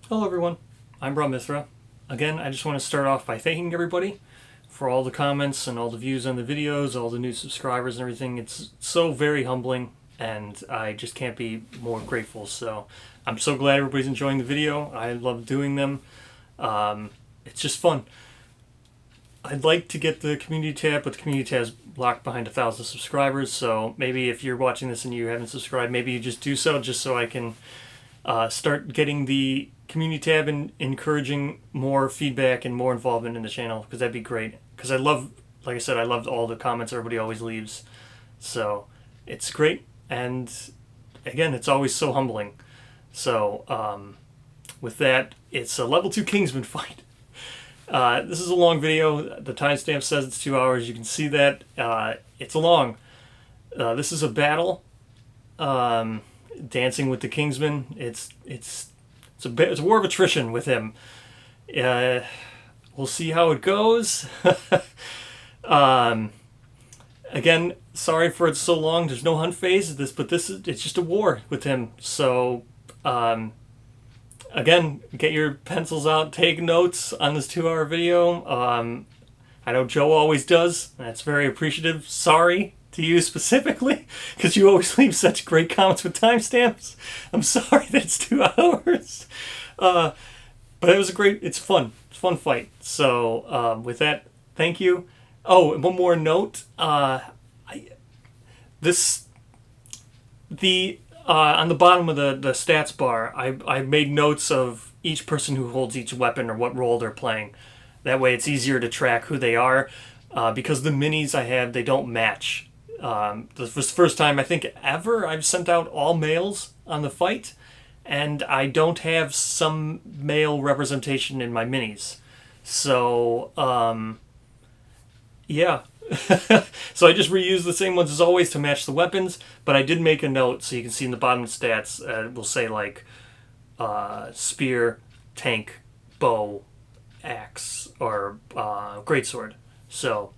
Hello everyone, I'm Rob Mithra. Again, I just want to start off by thanking everybody for all the comments and all the views on the videos, all the new subscribers and everything. It's so very humbling and I just can't be more grateful. So I'm so glad everybody's enjoying the video. I love doing them. It's just fun. I'd like to get the community tab, but the community tab is locked behind 1,000 subscribers. So maybe if you're watching this and you haven't subscribed, maybe you just do so just so I can start getting the community tab and encouraging more feedback and more involvement in the channel, because that'd be great. Because I love, like I said, I loved all the comments everybody always leaves. So it's great. And again, it's always so humbling. So with that, it's a level 2 Kingsman fight. This is a long video. The timestamp says it's 2 hours. You can see that. It's long. This is a battle. Dancing with the Kingsman. It's a war of attrition with him. We'll see how it goes. Again, sorry for it's so long. There's no hunt phase of this, but it's just a war with him. So again, get your pencils out, take notes on this 2-hour video. I know Joe always does. That's very appreciative. Sorry to you specifically, because you always leave such great comments with timestamps. I'm sorry that it's 2 hours. But it was it's fun. It's a fun fight. So with that, thank you. Oh, and one more note. On the bottom of the stats bar, I made notes of each person who holds each weapon or what role they're playing. That way it's easier to track who they are. Because the minis I have, they don't match. This was the first time I think ever I've sent out all males on the fight, and I don't have some male representation in my minis. So, yeah. So I just reuse the same ones as always to match the weapons, but I did make a note so you can see in the bottom of the stats, it will say like spear, tank, bow, axe, or greatsword. So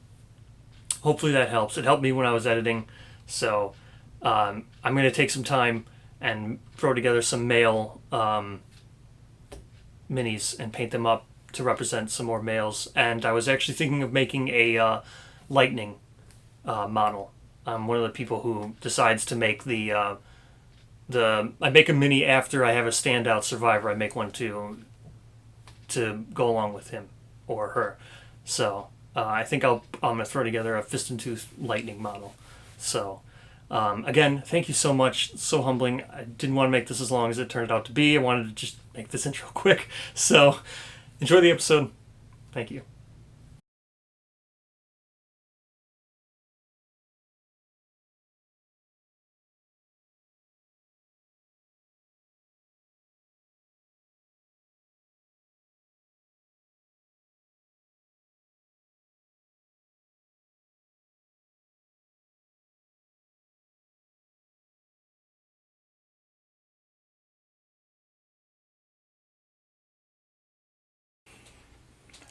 hopefully that helps. It helped me when I was editing. So I'm going to take some time and throw together some male minis and paint them up to represent some more males. And I was actually thinking of making a lightning model. I'm one of the people who decides to make I make a mini after I have a standout survivor. I make one to go along with him or her. So I think I'm going to throw together a fist and tooth lightning model. So again, thank you so much. It's so humbling. I didn't want to make this as long as it turned out to be. I wanted to just make this intro quick. So enjoy the episode. Thank you.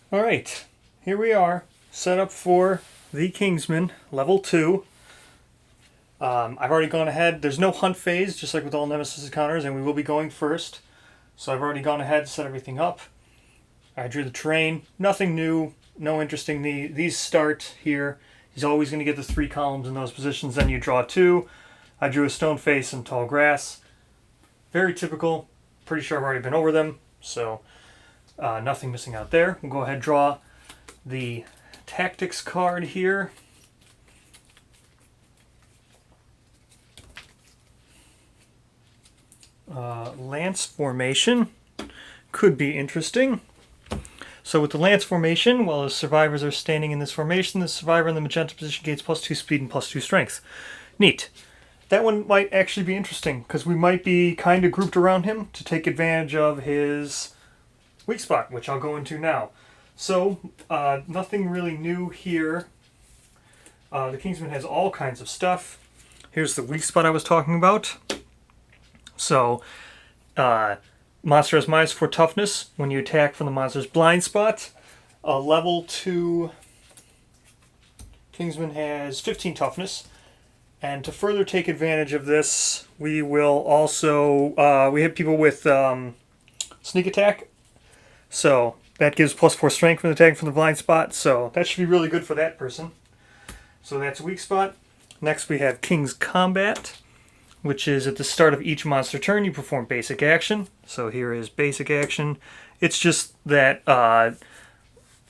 All right, here we are, set up for the Kingsman, level 2. I've already gone ahead. There's no hunt phase, just like with all Nemesis encounters, and we will be going first. So I've already gone ahead to set everything up. I drew the terrain. Nothing new, no interesting. These start here. He's always going to get the 3 columns in those positions. Then you draw 2. I drew a stone face and tall grass. Very typical. Pretty sure I've already been over them, so nothing missing out there. We'll go ahead and draw the tactics card here. Lance formation could be interesting. So with the lance formation, while the survivors are standing in this formation, the survivor in the magenta position gains +2 speed and +2 strength. Neat. That one might actually be interesting, because we might be kind of grouped around him to take advantage of his weak spot, which I'll go into now. So, nothing really new here. The Kingsman has all kinds of stuff. Here's the weak spot I was talking about. So, monster has -4 toughness when you attack from the monster's blind spot. Level 2 Kingsman has 15 toughness. And to further take advantage of this, we will also, we have people with sneak attack. So that gives +4 strength when attacking from the blind spot. So that should be really good for that person. So that's a weak spot. Next we have King's Combat, which is at the start of each monster turn you perform basic action. So here is basic action. It's just that the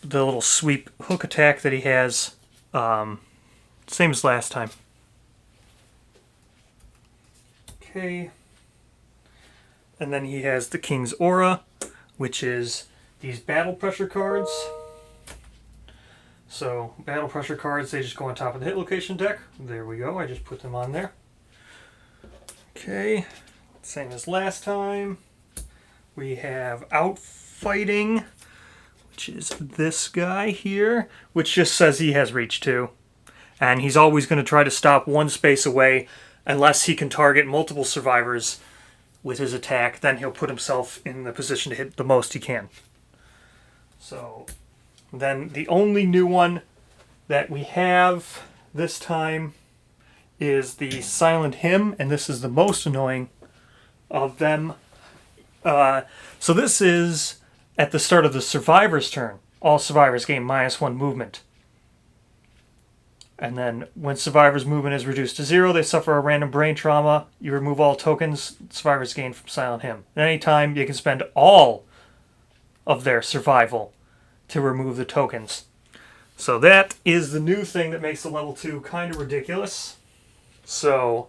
little sweep hook attack that he has, same as last time. Okay. And then he has the King's Aura, which is these battle pressure cards. So battle pressure cards, they just go on top of the hit location deck. There we go, I just put them on there. Okay, same as last time. We have Outfighting, which is this guy here, which just says he has reach 2. And he's always going to try to stop one space away unless he can target multiple survivors with his attack. Then he'll put himself in the position to hit the most he can. So then the only new one that we have this time is the Silent Hymm, and this is the most annoying of them. So this is at the start of the survivor's turn. All survivors gain -1 movement. And then when survivors' movement is reduced to 0, they suffer a random brain trauma. You remove all tokens survivors gain from Silent Hymm. At any time, you can spend all of their survival to remove the tokens. So that is the new thing that makes the level 2 kind of ridiculous. So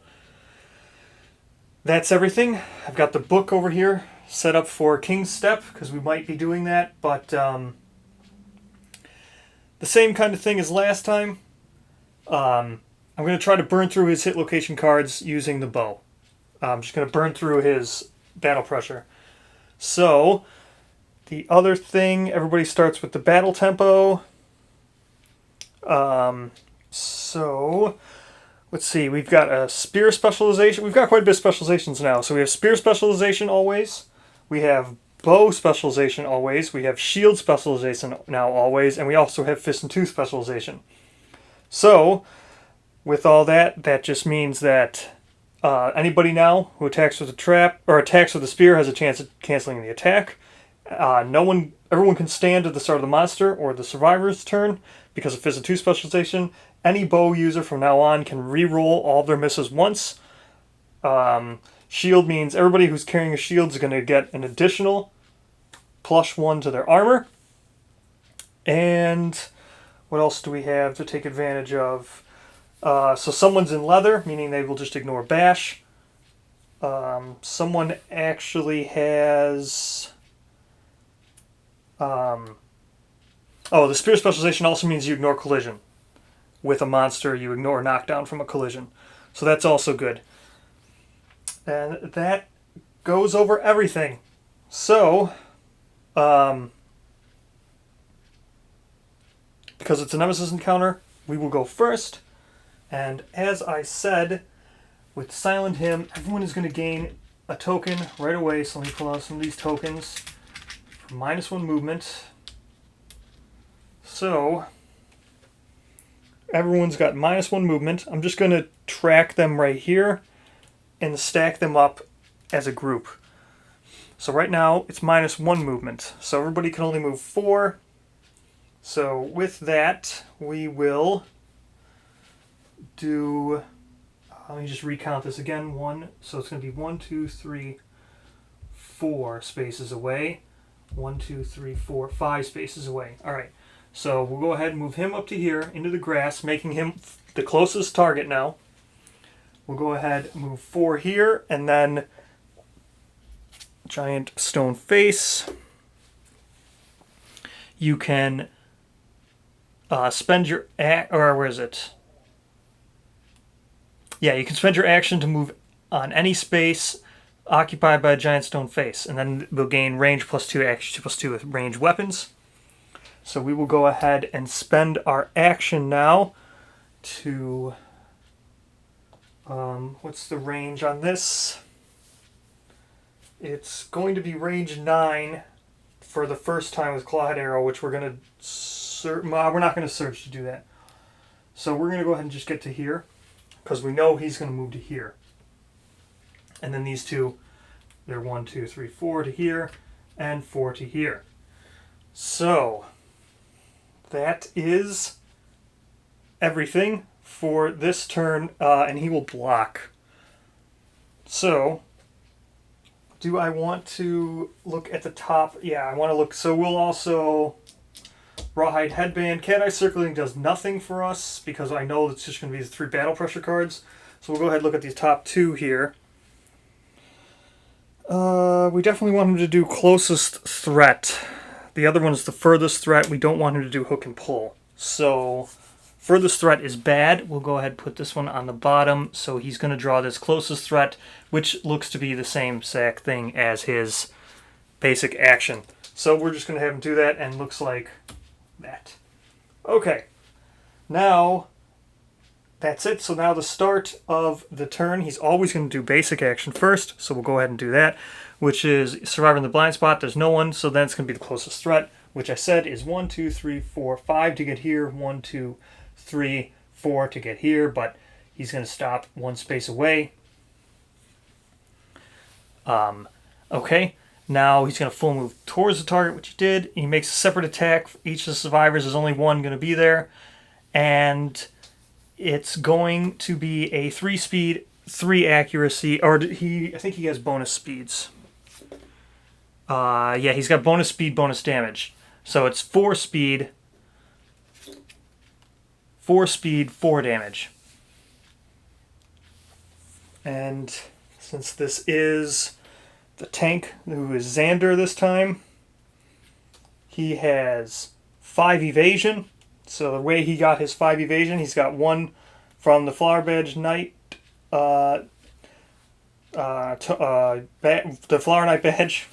that's everything. I've got the book over here set up for King's Step because we might be doing that, but the same kind of thing as last time. I'm going to try to burn through his hit location cards using the bow. I'm just going to burn through his battle pressure. So the other thing, everybody starts with the battle tempo. So let's see, we've got a spear specialization. We've got quite a bit of specializations now. So we have spear specialization always. We have bow specialization always. We have shield specialization now always. And we also have fist and tooth specialization. So with all that, that just means that anybody now who attacks with a trap or attacks with a spear has a chance of canceling the attack. Everyone can stand at the start of the monster or the survivor's turn because of fist and tooth specialization. Any bow user from now on can re-roll all their misses once. Shield means everybody who's carrying a shield is going to get an additional +1 to their armor. And what else do we have to take advantage of? So someone's in leather, meaning they will just ignore bash. Someone actually has... the spear specialization also means you ignore collision. With a monster, you ignore knockdown from a collision. So that's also good. And that goes over everything. So, because it's a Nemesis encounter, we will go first. And as I said, with Silent Hymm, everyone is going to gain a token right away. So let me pull out some of these tokens for -1 movement. So everyone's got -1 movement. I'm just going to track them right here and stack them up as a group. So right now it's -1 movement. So everybody can only move 4. So with that, we will do, let me just recount this again. So it's going to be 1, 2, 3, 4 spaces away. 1, 2, 3, 4, 5 spaces away. All right. So we'll go ahead and move him up to here into the grass, making him the closest target now. We'll go ahead and move 4 here, and then giant stone face. You can spend your where is it? Yeah, you can spend your action to move on any space occupied by a giant stone face, and then we'll gain range +2, action +2 with range weapons. So we will go ahead and spend our action now to, what's the range on this? It's going to be range 9 for the first time with Clawhead Arrow, which we're going to, we're not going to search to do that. So we're going to go ahead and just get to here, because we know he's going to move to here. And then these two, they're 1, 2, 3, 4 to here, and 4 to here. So that is everything for this turn, and he will block. So do I want to look at the top? Yeah, I want to look. So we'll also... Rawhide Headband. Cat Eye Circling does nothing for us because I know it's just going to be the 3 battle pressure cards. So we'll go ahead and look at these top 2 here. We definitely want him to do Closest Threat. The other one is the Furthest Threat. We don't want him to do Hook and Pull. So Furthest Threat is bad. We'll go ahead and put this one on the bottom. So he's going to draw this Closest Threat, which looks to be the same exact thing as his basic action. So we're just going to have him do that, and looks like that. Okay, now that's it. So now the start of the turn, he's always going to do basic action first, so we'll go ahead and do that, which is Survivor in the Blind Spot. There's no one, so then it's going to be the Closest Threat, which I said is 1, 2, 3, 4, 5 to get here, 1, 2, 3, 4 to get here, but he's going to stop 1 space away. Okay. Now he's going to full move towards the target, which he did. He makes a separate attack. Each of the survivors, there's only one going to be there. And it's going to be a 3 speed, 3 accuracy. Or I think he has bonus speeds. Yeah, he's got bonus speed, bonus damage. So it's 4 speed, 4 damage. And since this is the tank, who is Xander this time, he has 5 evasion. So the way he got his 5 evasion, he's got 1 from the Flower Badge Knight, the Flower Knight Badge,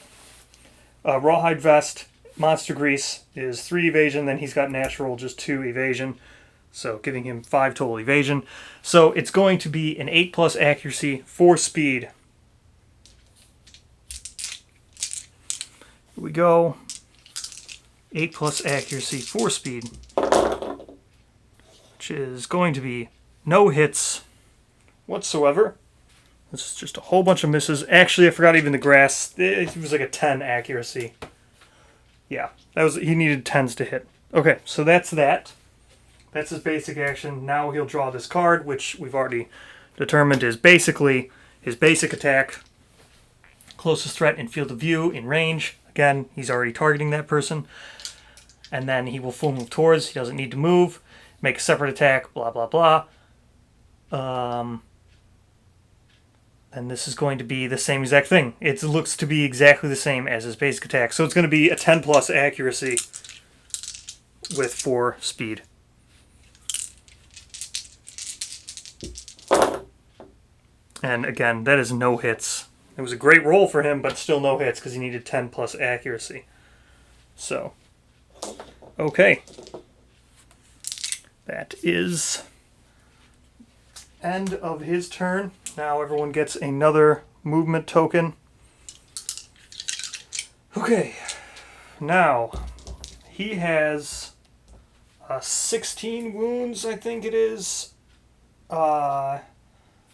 Rawhide Vest, Monster Grease is 3 evasion, then he's got natural just 2 evasion, so giving him 5 total evasion. So it's going to be an 8+ accuracy, 4 speed. Here we go. 8+ accuracy, 4 speed. Which is going to be no hits whatsoever. This is just a whole bunch of misses. Actually, I forgot even the grass. It was like a 10 accuracy. Yeah, he needed 10s to hit. Okay, so that's that. That's his basic action. Now he'll draw this card, which we've already determined is basically his basic attack. Closest threat in field of view, in range. Again, he's already targeting that person. And then he will full move towards. He doesn't need to move. Make a separate attack, blah, blah, blah. And this is going to be the same exact thing. It looks to be exactly the same as his basic attack. So it's going to be a 10+ accuracy with 4 speed. And again, that is no hits. It was a great roll for him, but still no hits because he needed 10+ accuracy. So, okay. That is end of his turn. Now everyone gets another movement token. Okay. Now, he has 16 wounds, I think it is.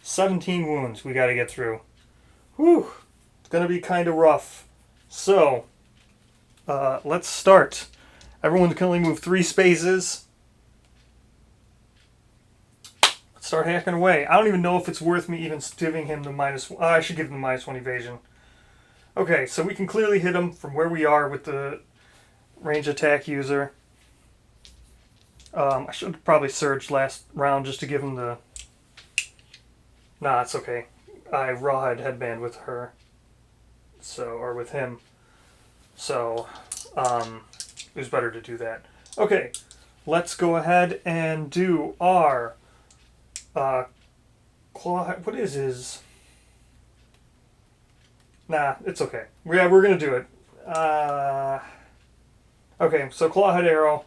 17 wounds we got to get through. Whew, it's going to be kind of rough. So, let's start. Everyone can only move 3 spaces. Let's start hacking away. I don't even know if it's worth me even giving him the -1. I should give him the -1 evasion. Okay, so we can clearly hit him from where we are with the range attack user. I should have probably surged last round just to give him the... Nah, it's okay. I rawhide headband with her. So, or with him. So, it was better to do that. Okay, let's go ahead and do our... what is his... Nah, it's okay. Yeah, we're going to do it. Okay, so Clawhead Arrow.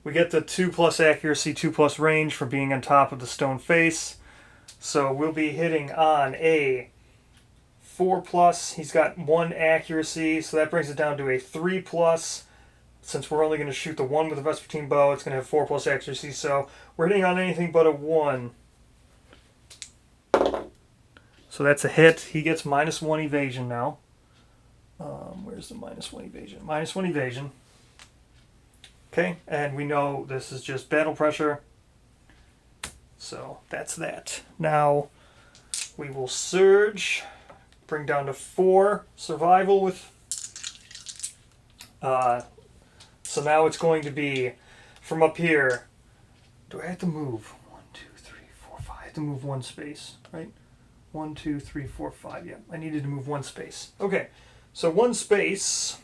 We get the 2+ accuracy, 2+ range for being on top of the stone face. So we'll be hitting on a 4+. He's got 1 accuracy, so that brings it down to a 3+. Since we're only going to shoot the 1 with the Vespertine bow, it's going to have 4+ accuracy, so we're hitting on anything but a 1. So that's a hit. He gets -1 evasion now. Where's the -1 evasion? -1 evasion. Okay, and we know this is just battle pressure. So that's that. Now we will surge, bring down to 4 survival with. So now it's going to be from up here. Do I have to move? 1, 2, 3, 4, 5. I have to move 1 space, right? 1, 2, 3, 4, 5. Yeah, I needed to move 1 space. Okay, so 1 space.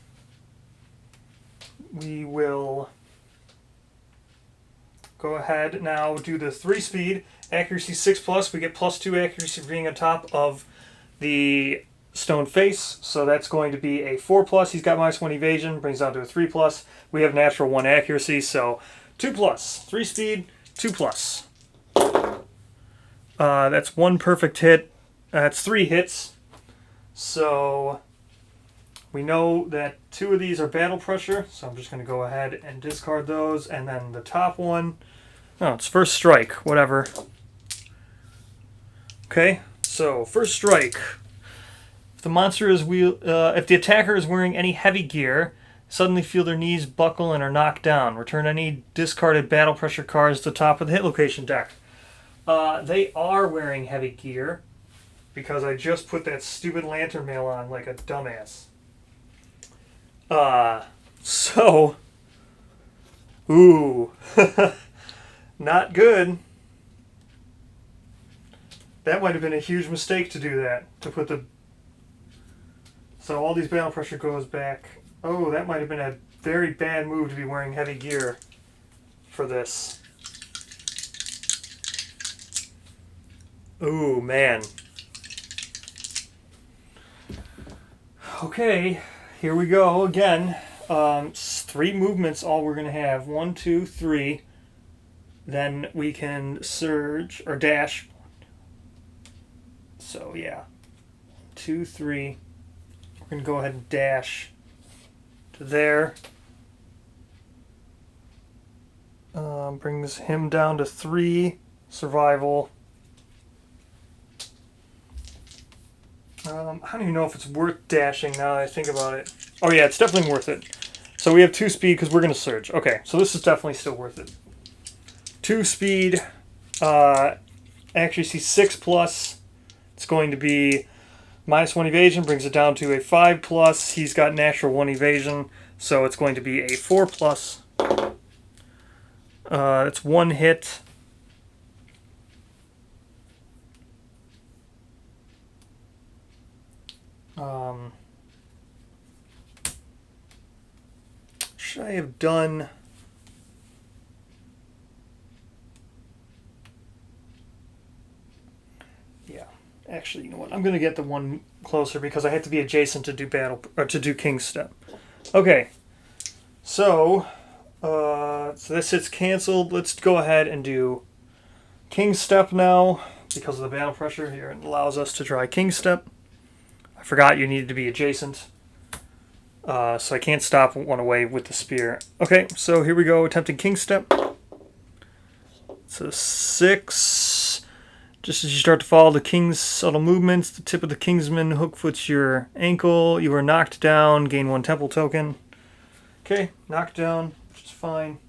We will go ahead now, do the 3 speed, accuracy 6+. We get +2 accuracy for being on top of the stone face. So that's going to be a 4+. He's got -1 evasion, brings down to a 3+. We have natural 1 accuracy, so 2+. 3 speed, 2+. That's 1 perfect hit. That's 3 hits. So we know that 2 of these are battle pressure, so I'm just going to go ahead and discard those. And then the top one, oh, it's first strike, whatever. Okay, so first strike. If the monster is if the attacker is wearing any heavy gear, suddenly feel their knees buckle and are knocked down. Return any discarded battle pressure cards to the top of the hit location deck. They are wearing heavy gear because I just put that stupid lantern mail on like a dumbass. So, ooh, not good. That might have been a huge mistake to do that, to put the... So all these battle pressure goes back. Oh, that might have been a very bad move to be wearing heavy gear for this. Ooh, man. Okay, here we go again. 3 movements all we're going to have. 1, 2, 3. Then we can surge, or dash. So, yeah. 1, 2, 3. We're going to go ahead and dash to there. Brings him down to 3 survival. I don't even know if it's worth dashing now that I think about it. Oh yeah, it's definitely worth it. So we have 2 speed because we're going to surge. Okay, so this is definitely still worth it. 2 speed, accuracy 6+. It's going to be -1 evasion, brings it down to a 5+. He's got natural 1 evasion, so it's going to be a 4+. That's 1 hit. Should I have done... Yeah, actually, you know what? I'm going to get the one closer because I have to be adjacent to do battle, or to do King's Step. Okay, so this hit's canceled. Let's go ahead and do King's Step now because of the battle pressure here. It allows us to try King's Step. I forgot you needed to be adjacent. So I can't stop one away with the spear. Okay, so here we go, attempting King's Step. So 6. Just as you start to follow the King's subtle movements, the tip of the Kingsman hook foots your ankle. You are knocked down, gain 1 temple token. Okay, knocked down, which is fine.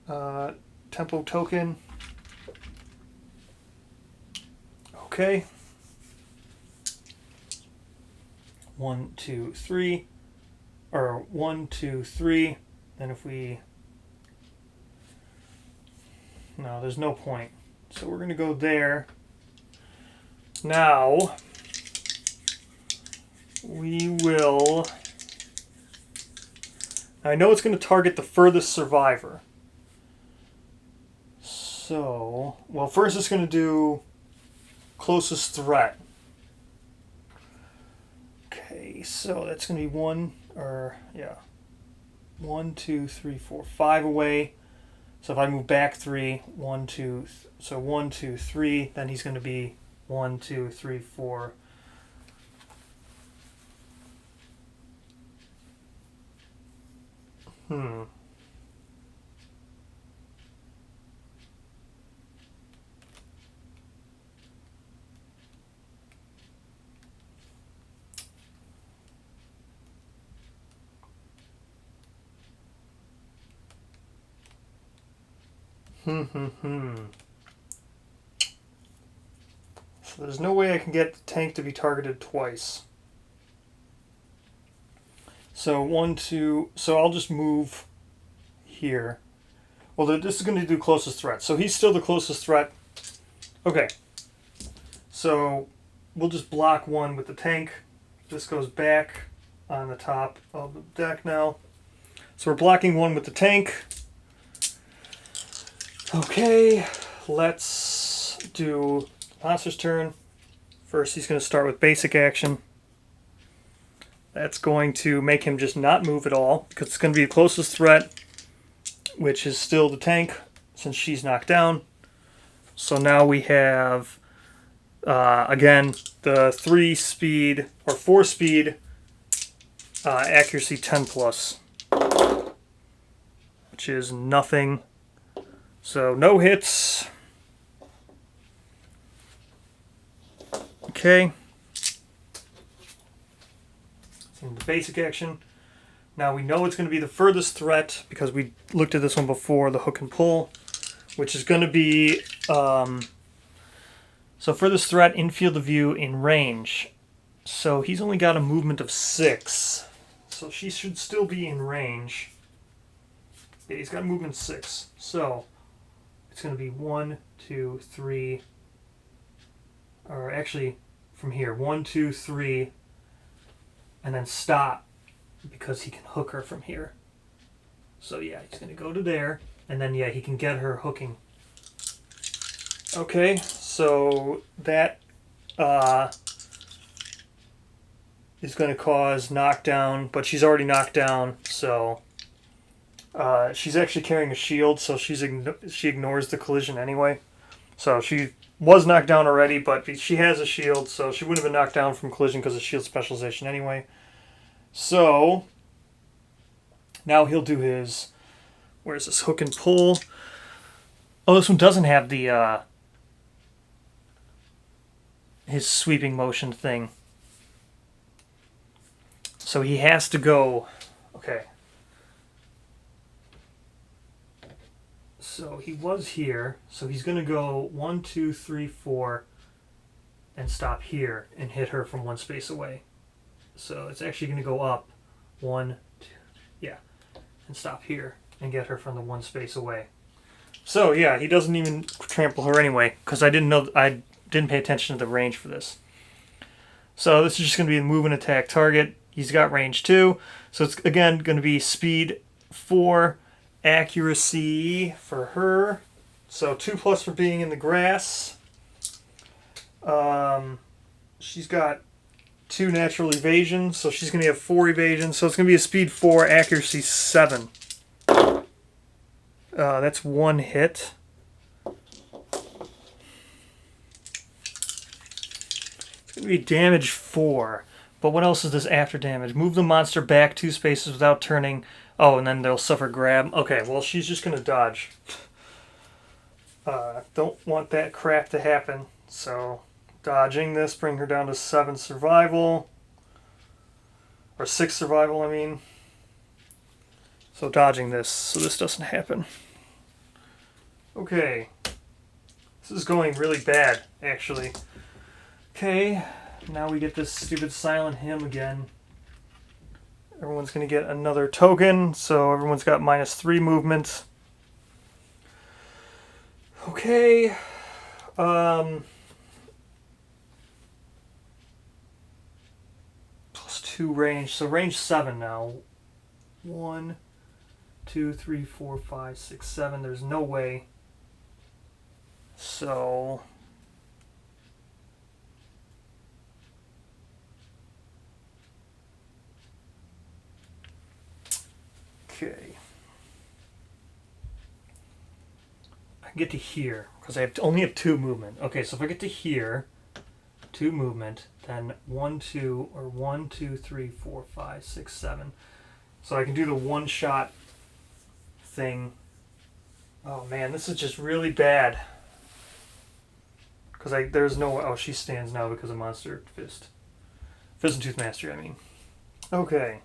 Tempo token. Okay. 1, 2, 3, or 1, 2, 3. Then if we... No, there's no point. So we're going to go there. Now, we will... I know it's going to target the furthest survivor. So, well, first it's going to do closest threat. Okay, so that's going to be 1, or, yeah. 1, 2, 3, 4, 5 away. So if I move back 3, 1, 2, so 1, 2, 3, then he's going to be 1, 2, 3, 4. So there's no way I can get the tank to be targeted twice. So 1, 2. So I'll just move here. Well, this is going to do closest threat. So he's still the closest threat. Okay. So we'll just block 1 with the tank. This goes back on the top of the deck now. So we're blocking 1 with the tank. Okay, let's do monster's turn. First, he's going to start with basic action. That's going to make him just not move at all, because it's going to be the closest threat, which is still the tank, since she's knocked down. So now we have, again, the 3 speed, or 4 speed, accuracy 10 plus, which is nothing. So no hits. Okay. So the basic action. Now we know it's going to be the furthest threat because we looked at this one before, the hook and pull, which is going to be so furthest threat in field of view in range. So he's only got a movement of 6. So she should still be in range. Yeah, he's got a movement 6. So it's going to be 1, 2, 3, or actually from here, 1, 2, 3, and then stop because he can hook her from here. So yeah, he's going to go to there, and then yeah, he can get her hooking. Okay, so that is going to cause knockdown, but she's already knocked down, so she's actually carrying a shield, so she ignores the collision anyway. So she was knocked down already, but she has a shield, so she wouldn't have been knocked down from collision because of shield specialization anyway. So now he'll do his, where's this hook and pull? Oh, this one doesn't have the his sweeping motion thing. So he has to go, okay. So he was here, so he's going to go 1, 2, 3, 4, and stop here and hit her from 1 space away. So it's actually going to go up 1, 2, yeah, and stop here and get her from the 1 space away. So yeah, he doesn't even trample her anyway, because I didn't pay attention to the range for this. So this is just going to be a move and attack target. He's got range 2, so it's again going to be speed 4. Accuracy for her, so 2 plus for being in the grass. She's got 2 natural evasion, so she's going to have 4 evasion, so it's going to be a speed 4, accuracy 7. That's 1 hit. It's going to be damage 4, but what else is this after damage? Move the monster back 2 spaces without turning. Oh, and then they'll suffer grab. Okay, well, she's just going to dodge. Don't want that crap to happen. So, dodging this, bring her down to 7 survival. Or 6 survival, I mean. So, dodging this, so this doesn't happen. Okay. This is going really bad, actually. Okay, now we get this stupid silent Hymm again. Everyone's going to get another token, so everyone's got -3 movement. Okay. +2 range, so range 7 now. 1, 2, 3, 4, 5, 6, 7. There's no way. So okay. I can get to here because I only have 2 movement. Okay, so if I get to here, 2 movement, then 1, 2, or 1, 2, 3, 4, 5, 6, 7. So I can do the one-shot thing. Oh man, this is just really bad. Because there's no... Oh, she stands now because of Monster Fist. Fist and Tooth Mastery, I mean. Okay.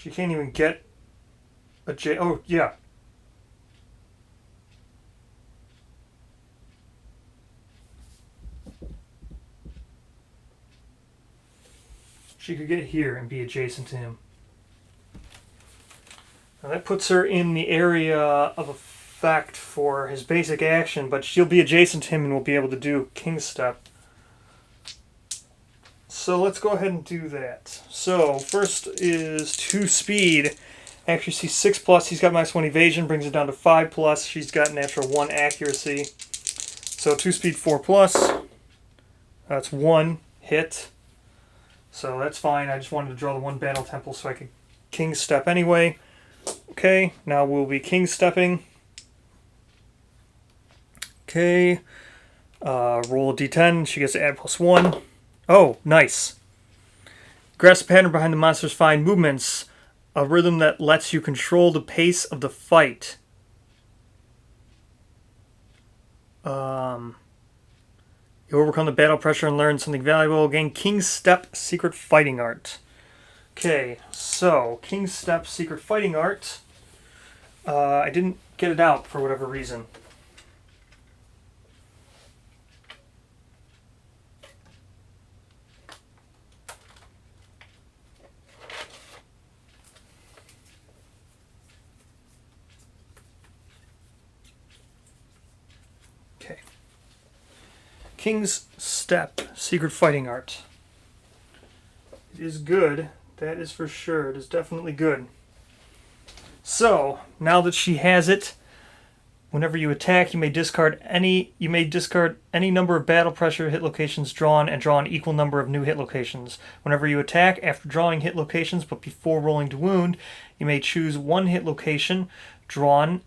She can't even get a J. Oh, yeah. She could get here and be adjacent to him. Now that puts her in the area of effect for his basic action, but she'll be adjacent to him and will be able to do King Step. So let's go ahead and do that. So first is 2 speed. Accuracy 6+. He's got -1 evasion, brings it down to 5+. She's got natural 1 accuracy. So 2 speed 4+. That's 1 hit. So that's fine. I just wanted to draw the 1 battle tempo so I could King Step anyway. Okay, now we'll be King Stepping. Okay. Roll a d10. She gets to add +1. Oh, nice. Grasp the pattern behind the monster's fine movements. A rhythm that lets you control the pace of the fight. You overcome the battle pressure and learn something valuable. Gain King Step Secret Fighting Art. Okay, so King Step Secret Fighting Art. I didn't get it out for whatever reason. Okay. King's Step Secret Fighting Art. It is good. That is for sure. It is definitely good. So, now that she has it, whenever you attack, you may discard any number of battle pressure hit locations drawn and draw an equal number of new hit locations. Whenever you attack, after drawing hit locations but before rolling to wound, you may choose 1 hit location drawn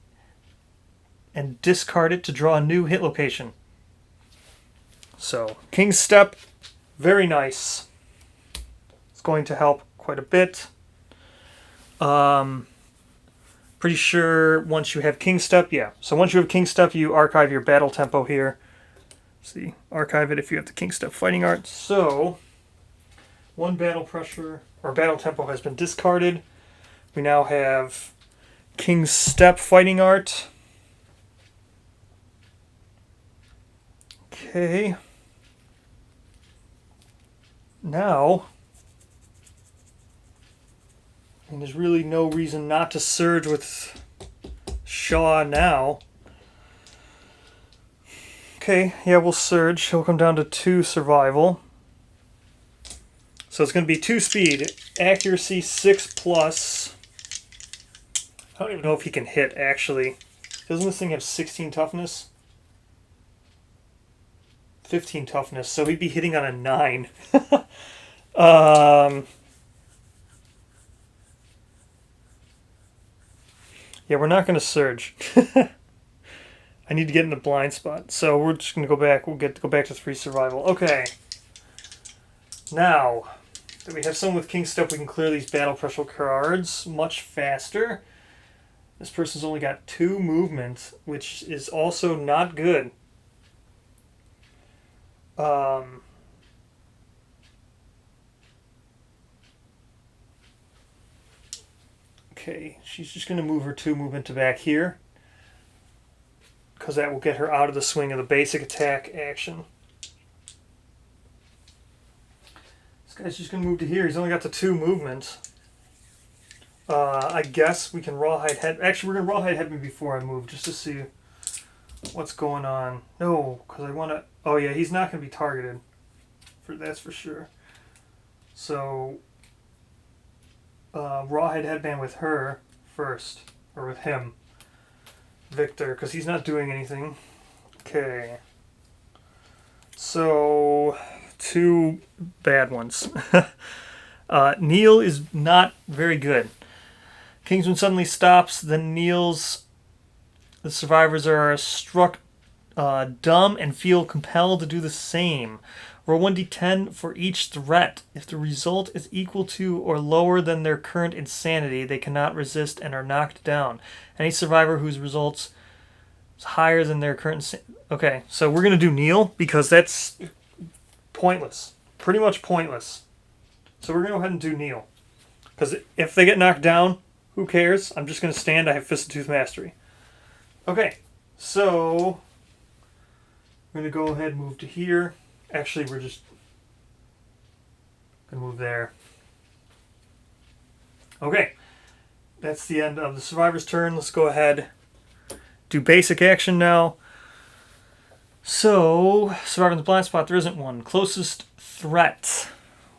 and discard it to draw a new hit location. So, King's Step, very nice. It's going to help quite a bit. Pretty sure once you have King Step, yeah. So once you have King Step, you archive your battle tempo here. See, archive it if you have the King Step Fighting Art. So, 1 battle pressure, or battle tempo has been discarded. We now have King Step Fighting Art. Okay. Now, and there's really no reason not to surge with Shaw now. Okay, yeah, we'll surge. He'll come down to 2 survival. So it's going to be 2 speed, accuracy 6+. I don't even know if he can hit, actually. Doesn't this thing have 16 toughness? 15 toughness, so he'd be hitting on a 9. Yeah, we're not going to surge. I need to get in the blind spot. So we're just going to go back. We'll go back to 3 survival. Okay. Now that we have someone with King Step, we can clear these battle pressure cards much faster. This person's only got 2 movement, which is also not good. Okay, she's just going to move her 2 movement to back here, because that will get her out of the swing of the basic attack action. This guy's just going to move to here. He's only got the 2 movement. I guess we can rawhide head. Actually, we're going to rawhide head me before I move, just to see what's going on. No, because I want to... Oh yeah, he's not going to be targeted. That's for sure. So... rawhide headband with her first, or with him, Victor, because he's not doing anything. Okay, so 2 bad ones. Neil is not very good. Kingsman suddenly stops, then the survivors are struck dumb and feel compelled to do the same. Roll 1d10 for each threat. If the result is equal to or lower than their current insanity, they cannot resist and are knocked down. Any survivor whose results is higher than their current... Okay, so we're going to do Neil, because that's pointless. Pretty much pointless. So we're going to go ahead and do Neil. Because if they get knocked down, who cares? I'm just going to stand. I have Fist and Tooth Mastery. Okay, so I'm going to go ahead and move to here. Actually, we're just going to move there. Okay, that's the end of the survivor's turn. Let's go ahead, do basic action now. So, survivor in the blind spot, there isn't one. Closest threat,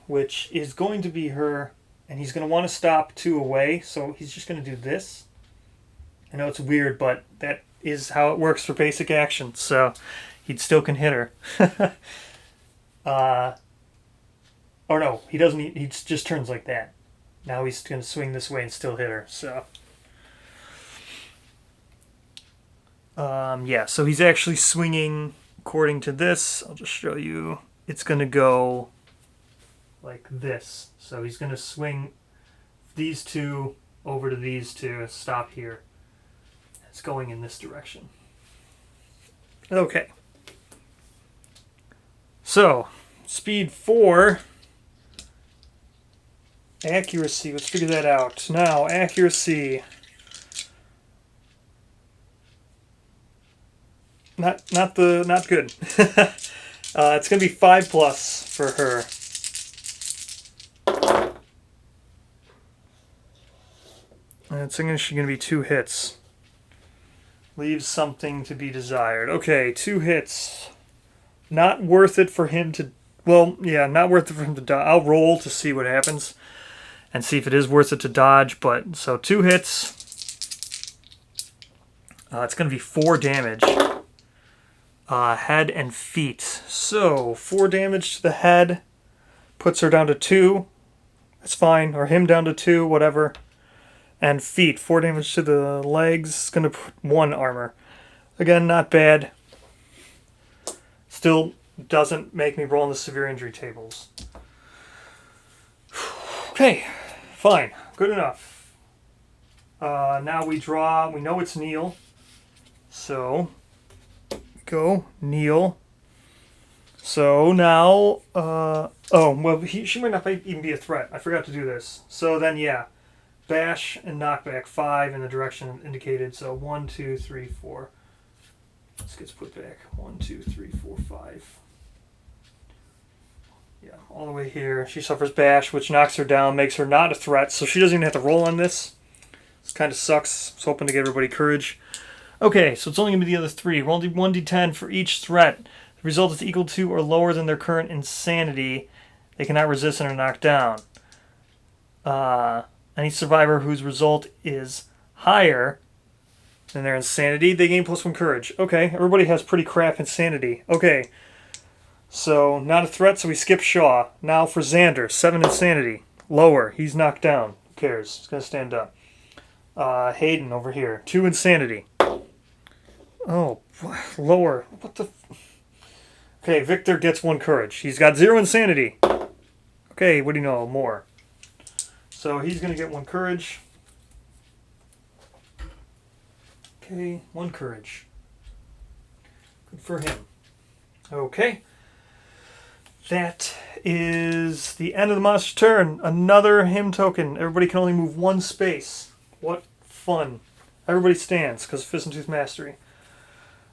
which is going to be her, and he's going to want to stop 2 away, so he's just going to do this. I know it's weird, but that is how it works for basic action, so he still can hit her. Or no, he doesn't, he just turns like that. Now he's going to swing this way and still hit her, so. Yeah, so he's actually swinging according to this. I'll just show you. It's going to go like this. So he's going to swing these 2 over to these 2 and stop here. It's going in this direction. Okay. So, speed 4. Accuracy, let's figure that out. Now, accuracy. Not good. It's gonna be 5+ for her. And it's actually gonna be 2 hits. Leaves something to be desired. Okay, 2 hits. Not worth it for him to. Well, yeah, not worth it for him to dodge. I'll roll to see what happens and see if it is worth it to dodge. But so 2 hits. It's gonna be 4 damage. Head and feet. So 4 damage to the head puts her down to 2. That's fine. Or him down to 2, whatever. And feet. 4 damage to the legs. It's going to put 1 armor. Again, not bad. Still doesn't make me roll in the severe injury tables. Okay. Fine. Good enough. Now we draw. We know it's Neil. So go Neil. So now, oh well, she might not even be a threat. I forgot to do this. So then, yeah, bash and knockback 5 in the direction indicated. So 1, 2, 3, 4. This gets put back. 1, 2, 3, 4, 5. Yeah, all the way here. She suffers bash, which knocks her down, makes her not a threat. So she doesn't even have to roll on this. This kind of sucks. I was hoping to get everybody courage. Okay, so it's only going to be the other 3. Roll 1d10 for each threat. The result is equal to or lower than their current insanity. They cannot resist and are knocked down. Any survivor whose result is higher than their insanity, they gain +1 courage. Okay, everybody has pretty crap insanity. Okay, so not a threat, so we skip Shaw. Now for Xander, 7 insanity. Lower, he's knocked down. Who cares? He's going to stand up. Hayden over here, 2 insanity. Oh, lower. What the... Okay, Victor gets 1 courage. He's got 0 insanity. Okay, what do you know? More. So he's going to get 1 courage. Okay, 1 courage. Good for him. Okay. That is the end of the monster turn. Another Hymm token. Everybody can only move 1 space. What fun. Everybody stands because Fist and Tooth Mastery.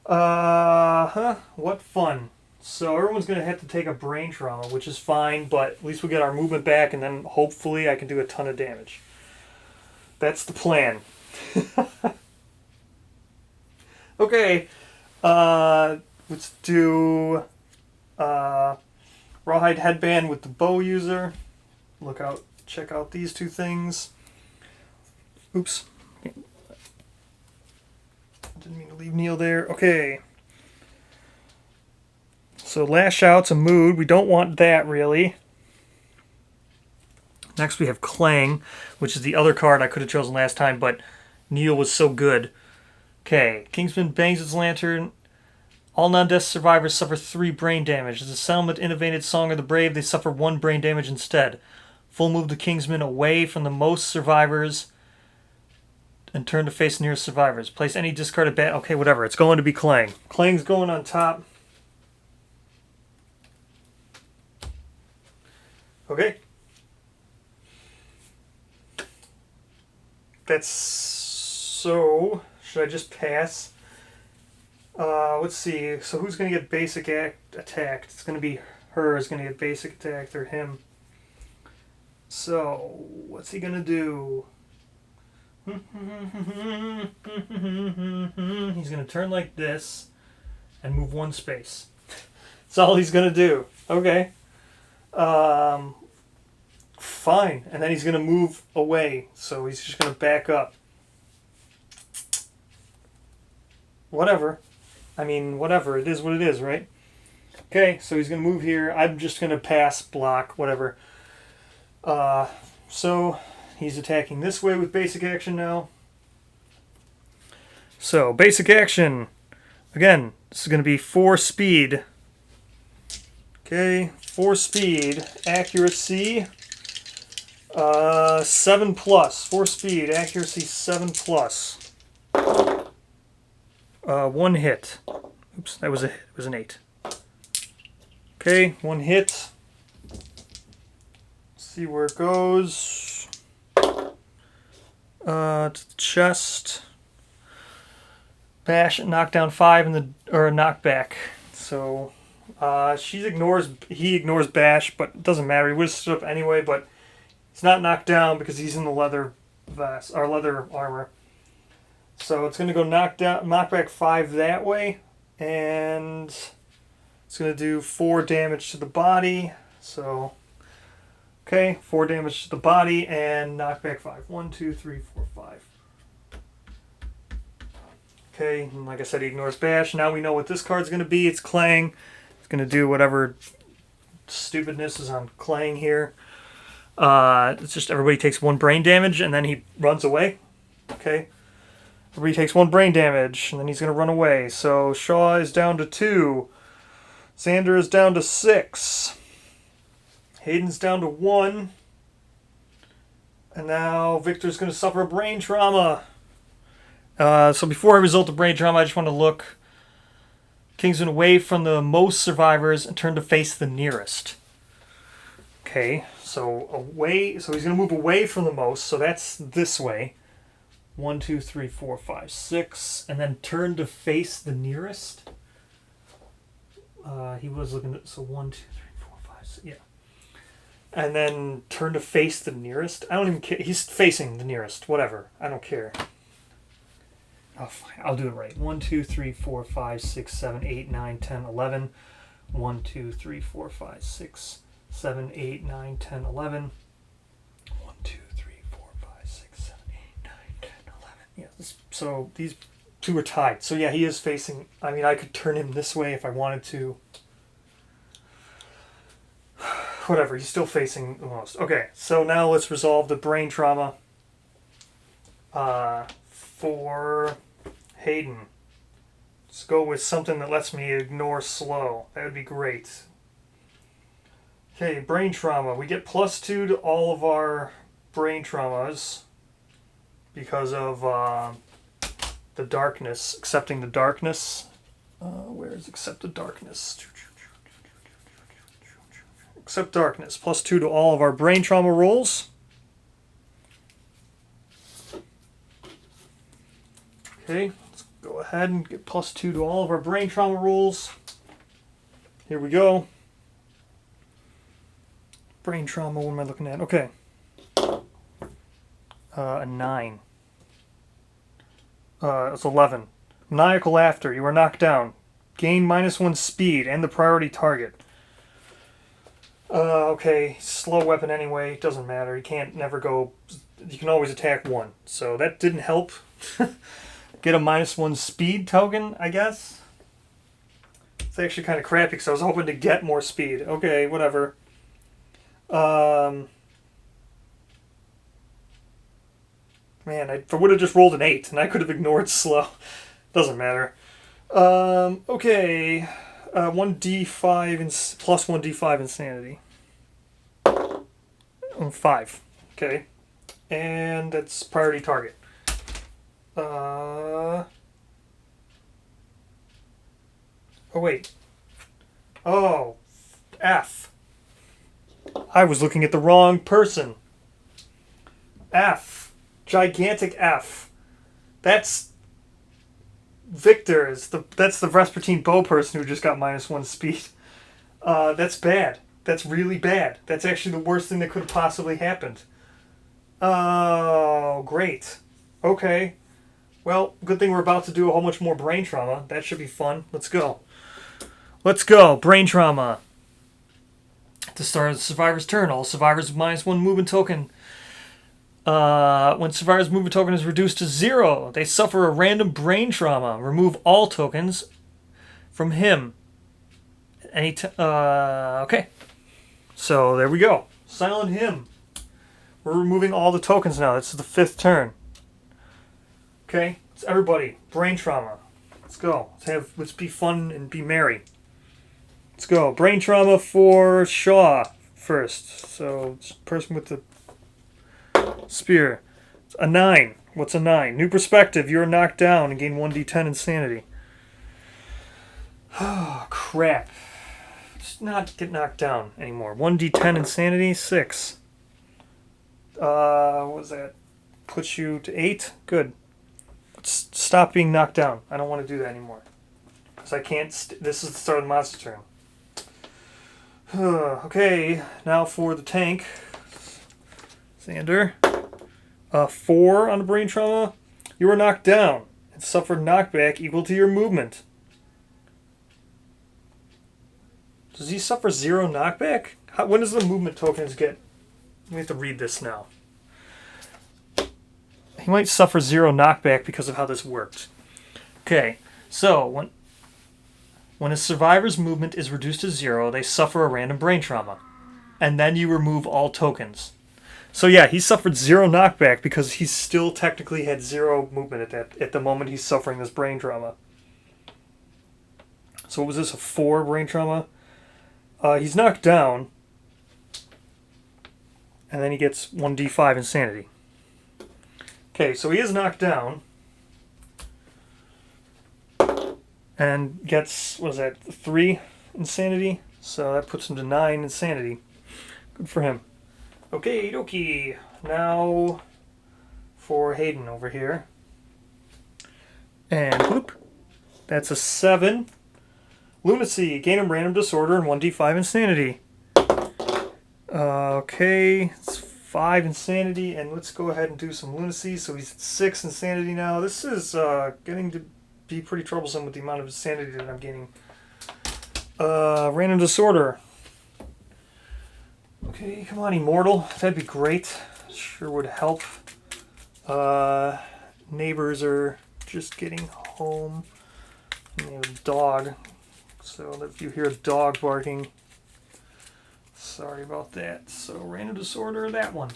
What fun. So everyone's going to have to take a brain trauma, which is fine, but at least we'll get our movement back, and then hopefully I can do a ton of damage. That's the plan. Okay, let's do Rawhide Headband with the bow user. Check out these 2 things. Oops. Didn't mean to leave Neil there. Okay. So Lash Out's a mood. We don't want that, really. Next we have Clang, which is the other card I could have chosen last time, but Neil was so good. Okay. Kingsman bangs its lantern. All non-death survivors suffer 3 brain damage. As a settlement innovated Song of the Brave, they suffer 1 brain damage instead. Full move the Kingsman away from the most survivors and turn to face the nearest survivors. Place any discarded bat. Okay, whatever. It's going to be Clang. Clang's going on top. Okay. That's so... Should I just pass? Let's see. So who's going to get basic attacked? It's going to be her is going to get basic attacked, or him. So, what's he going to do? He's going to turn like this and move one space. That's all he's going to do. Okay. Fine. And then he's going to move away. So he's just going to back up. Whatever. I mean, whatever. It is what it is, right? Okay, so he's going to move here. I'm just going to pass, block, whatever. So he's attacking this way with basic action now. So, basic action. Again, this is going to be 4 speed. Okay, 4 speed. Accuracy. 7 plus. 4 speed. Accuracy 7 plus. 1 hit. Oops, that was a hit. It was an 8. Okay, 1 hit. See where it goes. To the chest. Bash, knockdown 5 in the or knockback. So he ignores bash, but it doesn't matter. He would have stood up anyway, but he's not knocked down because he's in the leather vest or leather armor. So it's gonna go knockback 5 that way, and it's gonna do 4 damage to the body. So okay, 4 damage to the body and knockback 5. 1, 2, 3, 4, 5. Okay, and like I said, he ignores bash. Now we know what this card's going to be. It's Clang. It's going to do whatever stupidness is on Clang here. It's just everybody takes 1 brain damage and then he runs away. Okay. Everybody takes 1 brain damage and then he's going to run away. So Shaw is down to 2. Xander is down to 6. Hayden's down to 1. And now Victor's going to suffer a brain trauma. So before I result to brain trauma, I just want to look Kingsman away from the most survivors and turn to face the nearest. Okay, so away. So he's going to move away from the most. So that's this way. 1, 2, 3, 4, 5, 6, and then turn to face the nearest. He was looking at 1, 2, 3, 4, 5, 6. Yeah. And then turn to face the nearest. I don't even care. He's facing the nearest. Whatever. I don't care. Oh, fine. I'll do it right. 1, 2, 3, 4, 5, 6, 7, 8, 9, 10, 11. 1, 2, 3, 4, 5, 6, 7, 8, 9, 10, 11. 1, 2, 3, 4, 5, 6, 7, 8, 9, 10, 11. Yeah, so these 2 are tied. So yeah, he is facing... I mean, I could turn him this way if I wanted to. Whatever, he's still facing the most. Okay, so now let's resolve the brain trauma. For Hayden. Let's go with something that lets me ignore slow. That would be great. Okay, brain trauma. We get +2 to all of our brain traumas because of the darkness. Accepting the darkness. Where is accept the darkness? Accept darkness. +2 to all of our brain trauma rolls. Okay, let's go ahead and get +2 to all of our brain trauma rolls. Here we go. Brain trauma, what am I looking at? Okay. A 9. It's 11. Maniacal laughter. You are knocked down. Gain -1 speed and the priority target. Okay, slow weapon anyway. Doesn't matter. You can't never go... You can always attack 1. So that didn't help. Get a -1 speed token, I guess. It's actually kind of crappy because I was hoping to get more speed. Okay, whatever. Man, I would have just rolled an 8 and I could have ignored slow. Doesn't matter. Okay. 1d5 and +1d5 insanity. 5. Okay. And that's priority target. Oh, wait. Oh, F. I was looking at the wrong person. F. gigantic F. That's Victor. That's the Vespertine bow person who just got -1 speed. That's bad. That's really bad. That's actually the worst thing that could have possibly happened. Oh, great. Okay. Well, good thing we're about to do a whole bunch more brain trauma. That should be fun. Let's go. Let's go. Brain trauma. At the start of the survivor's turn, all survivors with -1 movement token. When survivor's movement token is reduced to 0, they suffer a random brain trauma. Remove all tokens from him. Okay. So there we go. Silent Hymm. We're removing all the tokens now. This is the 5th turn. Okay, it's everybody. Brain trauma. Let's go. Let's be fun and be merry. Let's go. Brain trauma for Shaw first. So person with the spear. It's a 9. What's a 9? New perspective. You're knocked down and gain 1d10 insanity. Oh crap. Just not get knocked down anymore. 1d10 insanity. 6. What was that? Puts you to 8. Good. Stop being knocked down. I don't want to do that anymore. Because I can't... this is the start of the monster turn. Okay, now for the tank. Xander. 4 on the brain trauma. You were knocked down and suffered knockback equal to your movement. Does he suffer 0 knockback? When does the movement tokens get... We have to read this now. He might suffer 0 knockback because of how this worked. Okay, so when a survivor's movement is reduced to 0, they suffer a random brain trauma. And then you remove all tokens. So yeah, he suffered 0 knockback because he still technically had 0 movement at the moment he's suffering this brain trauma. So what was this, a 4 brain trauma? He's knocked down. And then he gets 1d5 insanity. Okay, so he is knocked down. And gets, what is that, 3 insanity? So that puts him to 9 insanity. Good for him. Okay, dokie. Now for Hayden over here. And whoop. That's a 7. Lunacy. Gain him random disorder and 1d5 insanity. Okay, it's 5 insanity, and let's go ahead and do some lunacy. So he's at 6 insanity now. This is getting to be pretty troublesome with the amount of insanity that I'm gaining. Random disorder. Okay, come on, Immortal. That'd be great. Sure would help. Neighbors are just getting home. And they have a dog. So if you hear a dog barking, sorry about that. So random disorder, that one.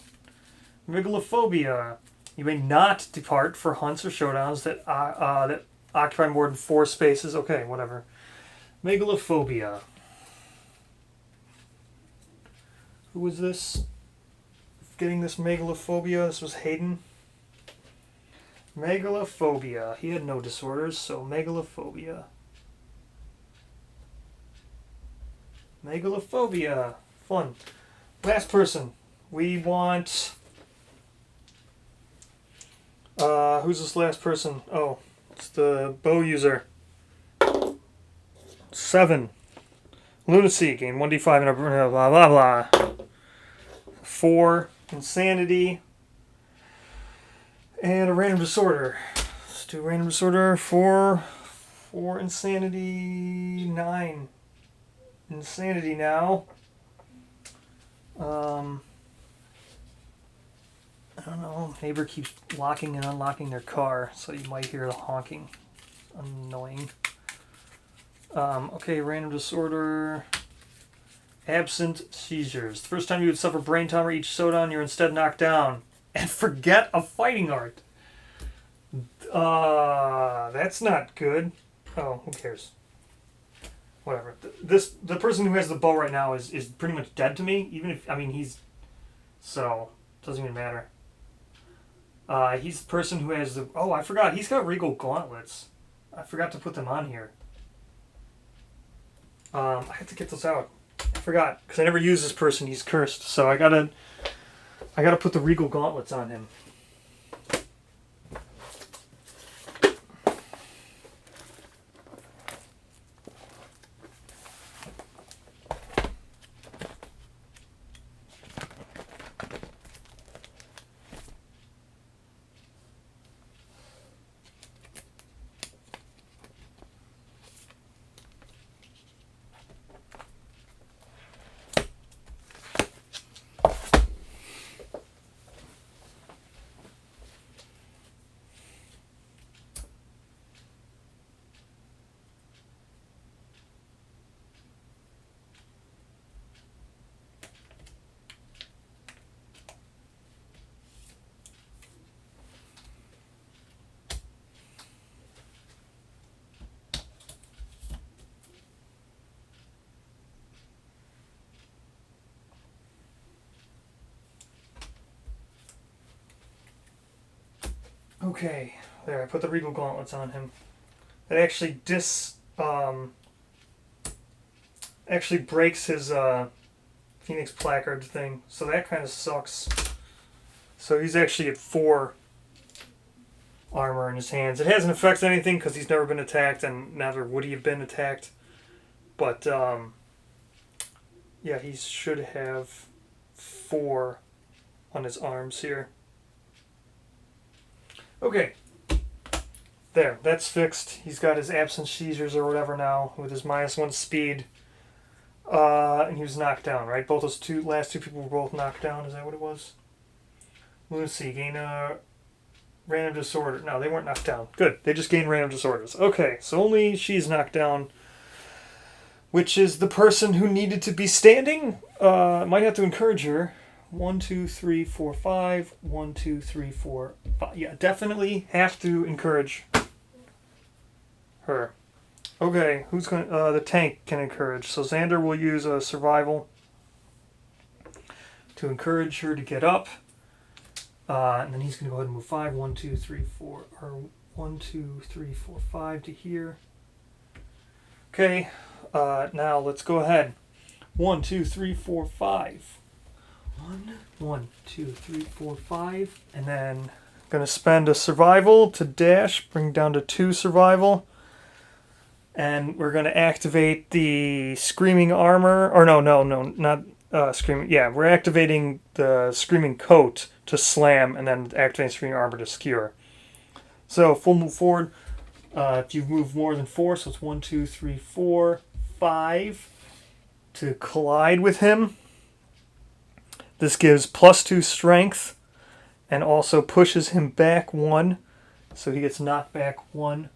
Megalophobia. You may not depart for hunts or showdowns that occupy more than 4 spaces. Okay, whatever. Megalophobia. Who was this? Getting this megalophobia? This was Hayden. Megalophobia. He had no disorders, so megalophobia. Megalophobia. Fun. Last person. We want... who's this last person? Oh, it's the bow user. 7. Lunacy. Gain 1d5 and a blah blah blah. 4. Insanity. And a random disorder. Let's do random disorder. 4 insanity. 9 insanity now. I don't know. Neighbor keeps locking and unlocking their car, so you might hear the honking. Annoying. Okay, random disorder. Absent seizures. The first time you would suffer brain trauma each showdown, you're instead knocked down. And forget a fighting art. That's not good. Oh, who cares? Whatever. The person who has the bow right now is pretty much dead to me. Even if, I mean, he's... So, doesn't even matter. He's the person who has the... Oh, I forgot. He's got regal gauntlets. I forgot to put them on here. I have to get those out. I forgot. Because I never use this person. He's cursed. So I gotta put the regal gauntlets on him. Okay, there, I put the Regal Gauntlets on him. That actually actually breaks his Phoenix Placard thing, so that kind of sucks. So he's actually at 4 armor in his hands. It hasn't affected anything because he's never been attacked, and neither would he have been attacked. But, yeah, he should have 4 on his arms here. Okay. There, that's fixed. He's got his absence seizures or whatever now with his -1 speed. And he was knocked down, right? Both those last two people were both knocked down. Is that what it was? Lunacy, gain a random disorder. No, they weren't knocked down. Good. They just gained random disorders. Okay, so only she's knocked down, which is the person who needed to be standing. Might have to encourage her. 1, 2, 3, 4, 5. 1, 2, 3, 4, 5. Yeah, definitely have to encourage her. Okay, who's going? The tank can encourage. So Xander will use a survival to encourage her to get up, and then he's going to go ahead and move 5. 1, 2, 3, 4, or 1, 2, 3, 4, 5 to here. Okay, now let's go ahead. 1, 2, 3, 4, 5. 1, 2, 3, 4, 5, and then I'm going to spend a survival to dash, bring down to 2 survival. And we're going to activate the Screaming Armor. Or no, not Screaming. Yeah, we're activating the Screaming Coat to slam, and then activating Screaming Armor to skewer. So, full move forward. If you've moved more than 4, so it's 1, 2, 3, 4, 5 to collide with him. This gives +2 strength and also pushes him back 1. So he gets knocked back 1.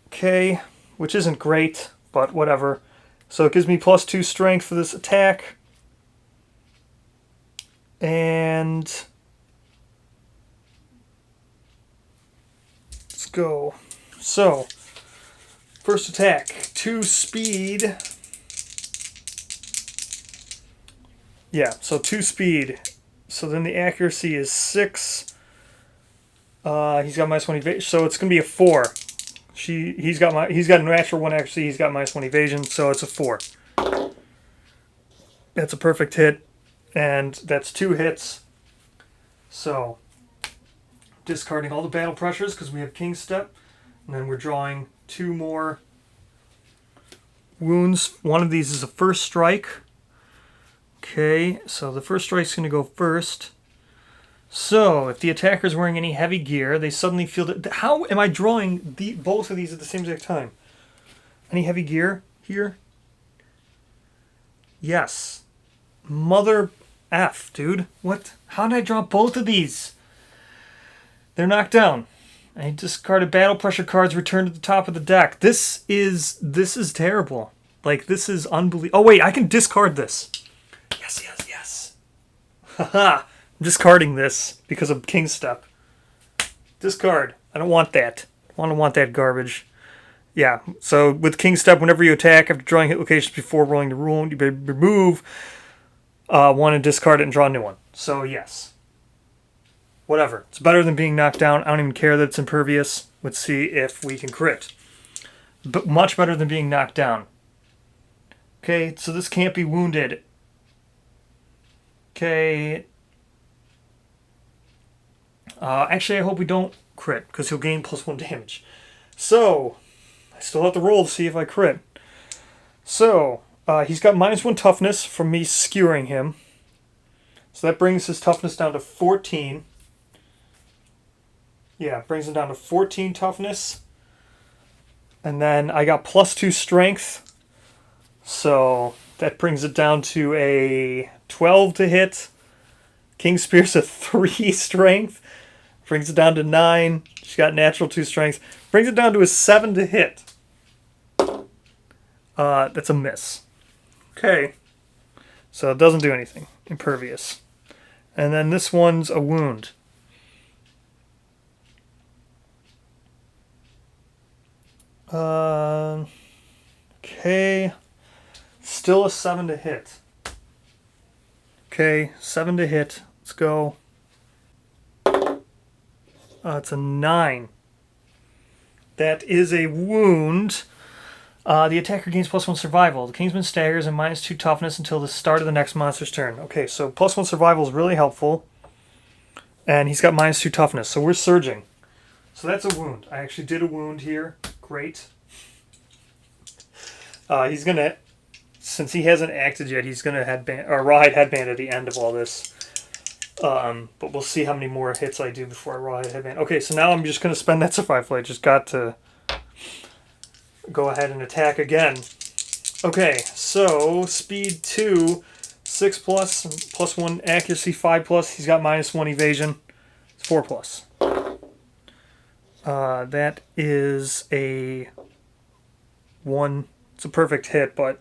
Okay, which isn't great, but whatever. So it gives me +2 strength for this attack. And let's go. So, first attack, 2 speed. Yeah, so 2 speed. So then the accuracy is 6. He's got -1 evasion, so it's gonna be a 4. He's got a natural 1 accuracy. He's got -1 evasion, so it's a 4. That's a perfect hit, and that's 2 hits. So discarding all the battle pressures because we have King Step, and then we're drawing 2 more wounds. One of these is a first strike. Okay, so the first strike's going to go first. So, if the attacker's wearing any heavy gear, they suddenly feel that... How am I drawing both of these at the same exact time? Any heavy gear here? Yes. Mother F, dude. What? How did I draw both of these? They're knocked down. I discarded battle pressure cards, returned to the top of the deck. This is terrible. Like, this is unbelievable. Oh, wait, I can discard this. Yes. Haha. I'm discarding this because of King Step. Discard. I don't want that. I don't want that garbage. Yeah, so with King Step, whenever you attack after drawing hit locations before rolling the rule, you remove one and discard it and draw a new one. So, yes. Whatever. It's better than being knocked down. I don't even care that it's impervious. Let's see if we can crit. But much better than being knocked down. Okay, so this can't be wounded. Okay. Actually, I hope we don't crit, because he'll gain +1 damage. So, I still have to roll to see if I crit. So, he's got -1 toughness from me skewering him. So that brings his toughness down to 14. Yeah, brings him down to 14 toughness. And then I got +2 strength. So, that brings it down to a 12 to hit. King Spear's a 3 strength. Brings it down to 9. She's got natural 2 strength. Brings it down to a 7 to hit. That's a miss. Okay. So it doesn't do anything. Impervious. And then this one's a wound. Okay. Still a 7 to hit. Okay, 7 to hit. Let's go. It's a 9. That is a wound. The attacker gains +1 survival. The Kingsman staggers and -2 toughness until the start of the next monster's turn. Okay, so +1 survival is really helpful. And he's got -2 toughness, so we're surging. So that's a wound. I actually did a wound here. Great. He's going to, since he hasn't acted yet, he's going to headband, or rawhide headband at the end of all this. But we'll see how many more hits I do before I rawhide headband. Okay, so now I'm just going to spend that survival. I just got to go ahead and attack again. Okay, so speed 2, 6 plus, +1 accuracy, 5 plus. He's got -1 evasion. It's 4 plus. That is a 1. It's a perfect hit, but...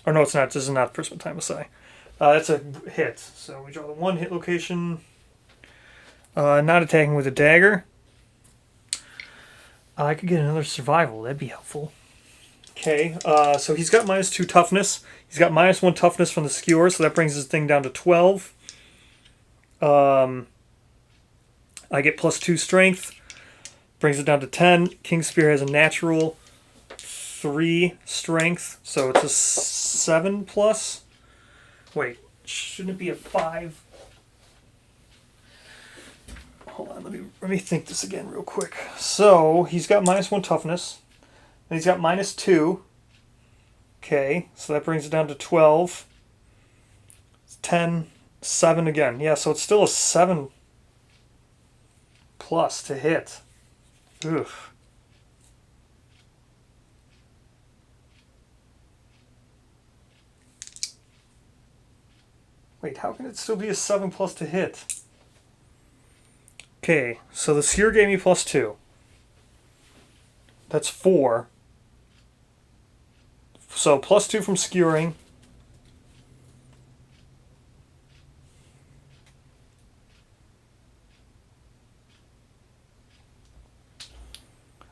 Or no, it's not. This is not the first time I say. That's a hit. So we draw the 1 hit location. Not attacking with a dagger. I could get another survival. That'd be helpful. Okay, so he's got -2 toughness. He's got -1 toughness from the skewer, so that brings his thing down to 12. I get +2 strength. Brings it down to 10. King Spear has a natural 3 strength, so it's a 7 plus. Wait, shouldn't it be a 5? Hold on, let me think this again real quick. So he's got -1 toughness, and he's got -2. Okay, so that brings it down to 12. 10, 7 again. Yeah, so it's still a 7 plus to hit. Oof. Wait, how can it still be a 7 plus to hit? Okay, so the skewer gave me +2. That's 4. So +2 from skewering.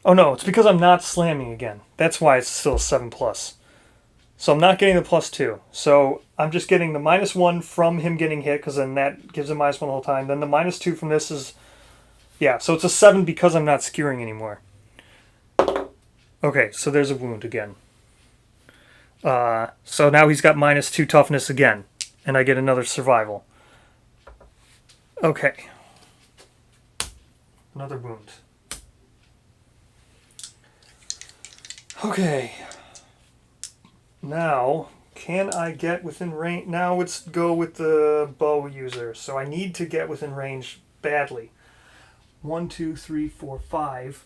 Oh no, it's because I'm not slamming again. That's why it's still a 7 plus. So I'm not getting the +2. So I'm just getting the -1 from him getting hit, because then that gives him -1 the whole time. Then the -2 from this is... Yeah, so it's a 7 because I'm not skewering anymore. Okay, so there's a wound again. So now he's got -2 toughness again. And I get another survival. Okay. Another wound. Okay. Now, can I get within range? Now let's go with the bow user. So I need to get within range badly. 1, 2, 3, 4, 5.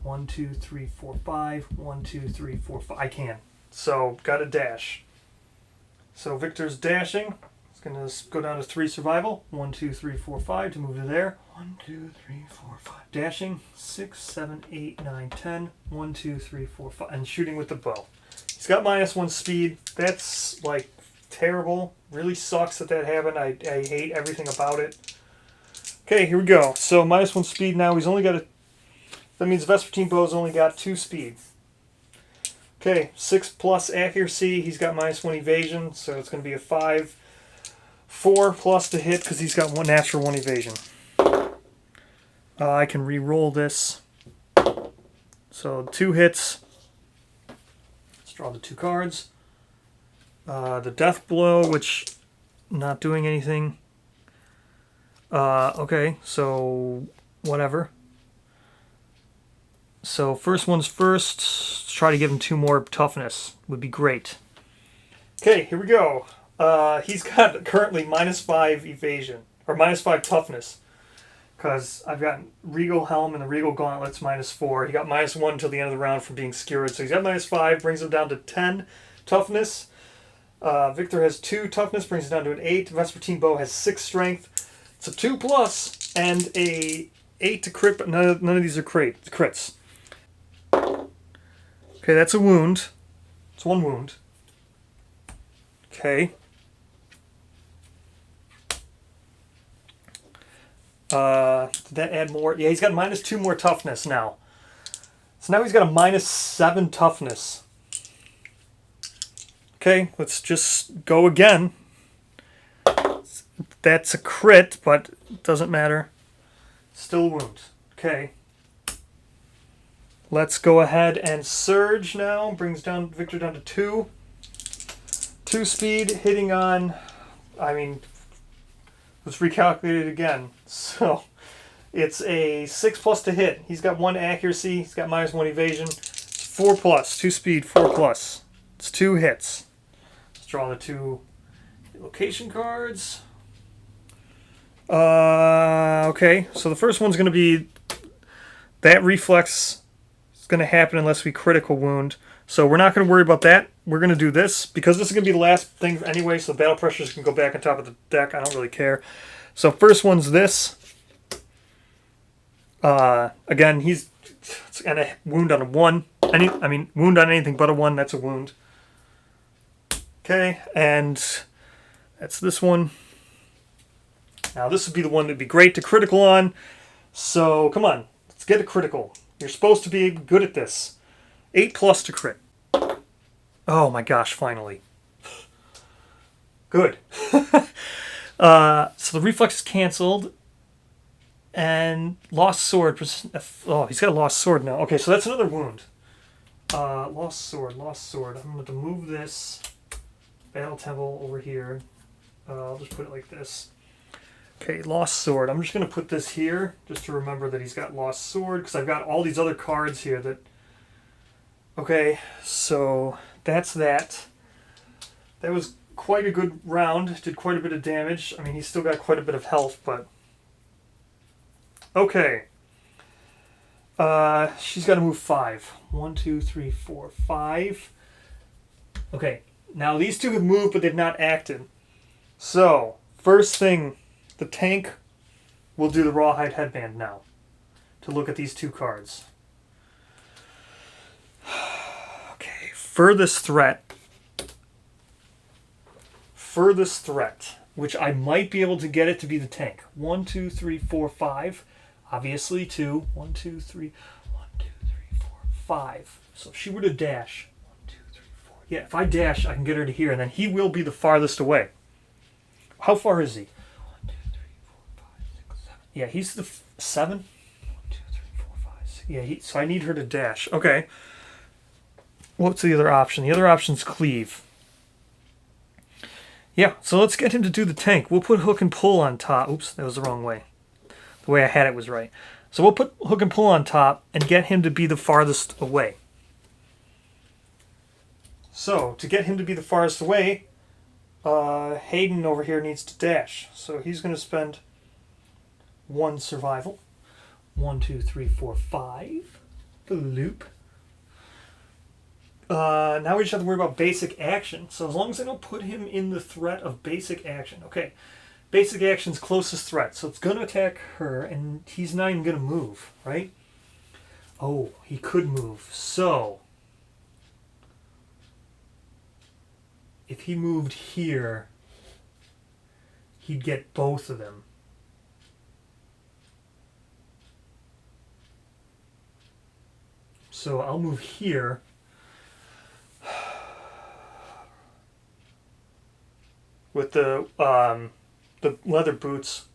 1, 2, 3, 4, 5. 1, 2, 3, 4, 5. I can. So, got a dash. So Victor's dashing. It's going to go down to 3 survival. 1, 2, 3, 4, 5 to move to there. 1, 2, 3, 4, 5. Dashing. 6, 7, 8, 9, 10. 1, 2, 3, 4, 5. And shooting with the bow. He's got -1 speed. That's, like, terrible. Really sucks that happened. I hate everything about it. Okay, here we go. So -1 speed now. He's only got a... That means Vespertine Bow's only got 2 speed. Okay, 6 plus accuracy. He's got -1 evasion, so it's going to be a 5. 4 plus to hit because he's got 1 natural 1 evasion. I can re-roll this. So 2 hits. Let's draw the 2 cards. The Death Blow, which not doing anything. Okay, so whatever. So first one's first. Let's try to give him 2 more toughness. Would be great. Okay, here we go. He's got currently -5 evasion, or -5 toughness. Because I've got Regal Helm and the Regal Gauntlets -4. He got -1 until the end of the round from being skewered. So he's got -5, brings him down to 10 toughness. Victor has 2 toughness, brings it down to an 8. Vespertine Bow has 6 strength. It's a 2 plus and a 8 to crit, but none of these are crits. Okay, that's a wound. It's 1 wound. Okay. Did that add more? Yeah, he's got -2 more toughness now. So now he's got a -7 toughness. Okay, let's just go again. That's a crit, but it doesn't matter. Still a wound. Okay. Let's go ahead and surge now. Brings down Victor down to 2. 2 speed, hitting on, I mean, let's recalculate it again. So, it's a 6+ to hit. He's got 1 accuracy. He's got -1 evasion. 4+, 2 speed, 4+. It's 2 hits. Let's draw the 2 location cards. Okay, so the first one's going to be that reflex is going to happen unless we critical wound. So we're not going to worry about that. We're going to do this because this is going to be the last thing anyway, so the battle pressures can go back on top of the deck. I don't really care. So first one's this. Again, he's going to wound on a 1. Wound on anything but a 1, that's a wound. Okay, and that's this one. Now this would be the one that'd be great to critical on. So come on, let's get a critical. You're supposed to be good at this. 8+ to crit. Oh my gosh, finally. Good. So the reflex is canceled. And lost sword. Oh, he's got a lost sword now. Okay, so that's another wound. Lost sword. I'm going to move this battle temple over here. I'll just put it like this. Okay, lost sword. I'm just going to put this here just to remember that he's got lost sword because I've got all these other cards here that... Okay, so that's that. That was quite a good round. Did quite a bit of damage. I mean, he's still got quite a bit of health, but... Okay. She's got to move 5. 1, 2, 3, 4, 5. Okay, now these two have moved, but they've not acted. So, first thing, the tank will do the Rawhide Headband now to look at these 2 cards. Okay, furthest threat, which I might be able to get it to be the tank. 1, 2, 3, 4, 5. Obviously 2. 1, 2, 3. 1, 2, 3, 4, 5. So if she were to dash. 1, 2, 3, 4. Yeah, if I dash, I can get her to here, and then he will be the farthest away. How far is he? 1, 2, 3, 4, 5, 6, 7. Yeah, he's the 7. 1, 2, 3, 4, 5, 6. Yeah, so I need her to dash. Okay. What's the other option? The other option's cleave. Yeah, so let's get him to do the tank. We'll put hook and pull on top. Oops, that was the wrong way. The way I had it was right. So we'll put hook and pull on top and get him to be the farthest away. So, to get him to be the farthest away, Hayden over here needs to dash. So he's going to spend 1 survival. 1, 2, 3, 4, 5. The loop. Now we just have to worry about basic action. So as long as I don't put him in the threat of basic action. Okay, basic action's closest threat. So it's going to attack her, and he's not even going to move, right? Oh, he could move. So, if he moved here, he'd get both of them. So I'll move here. With the leather boots,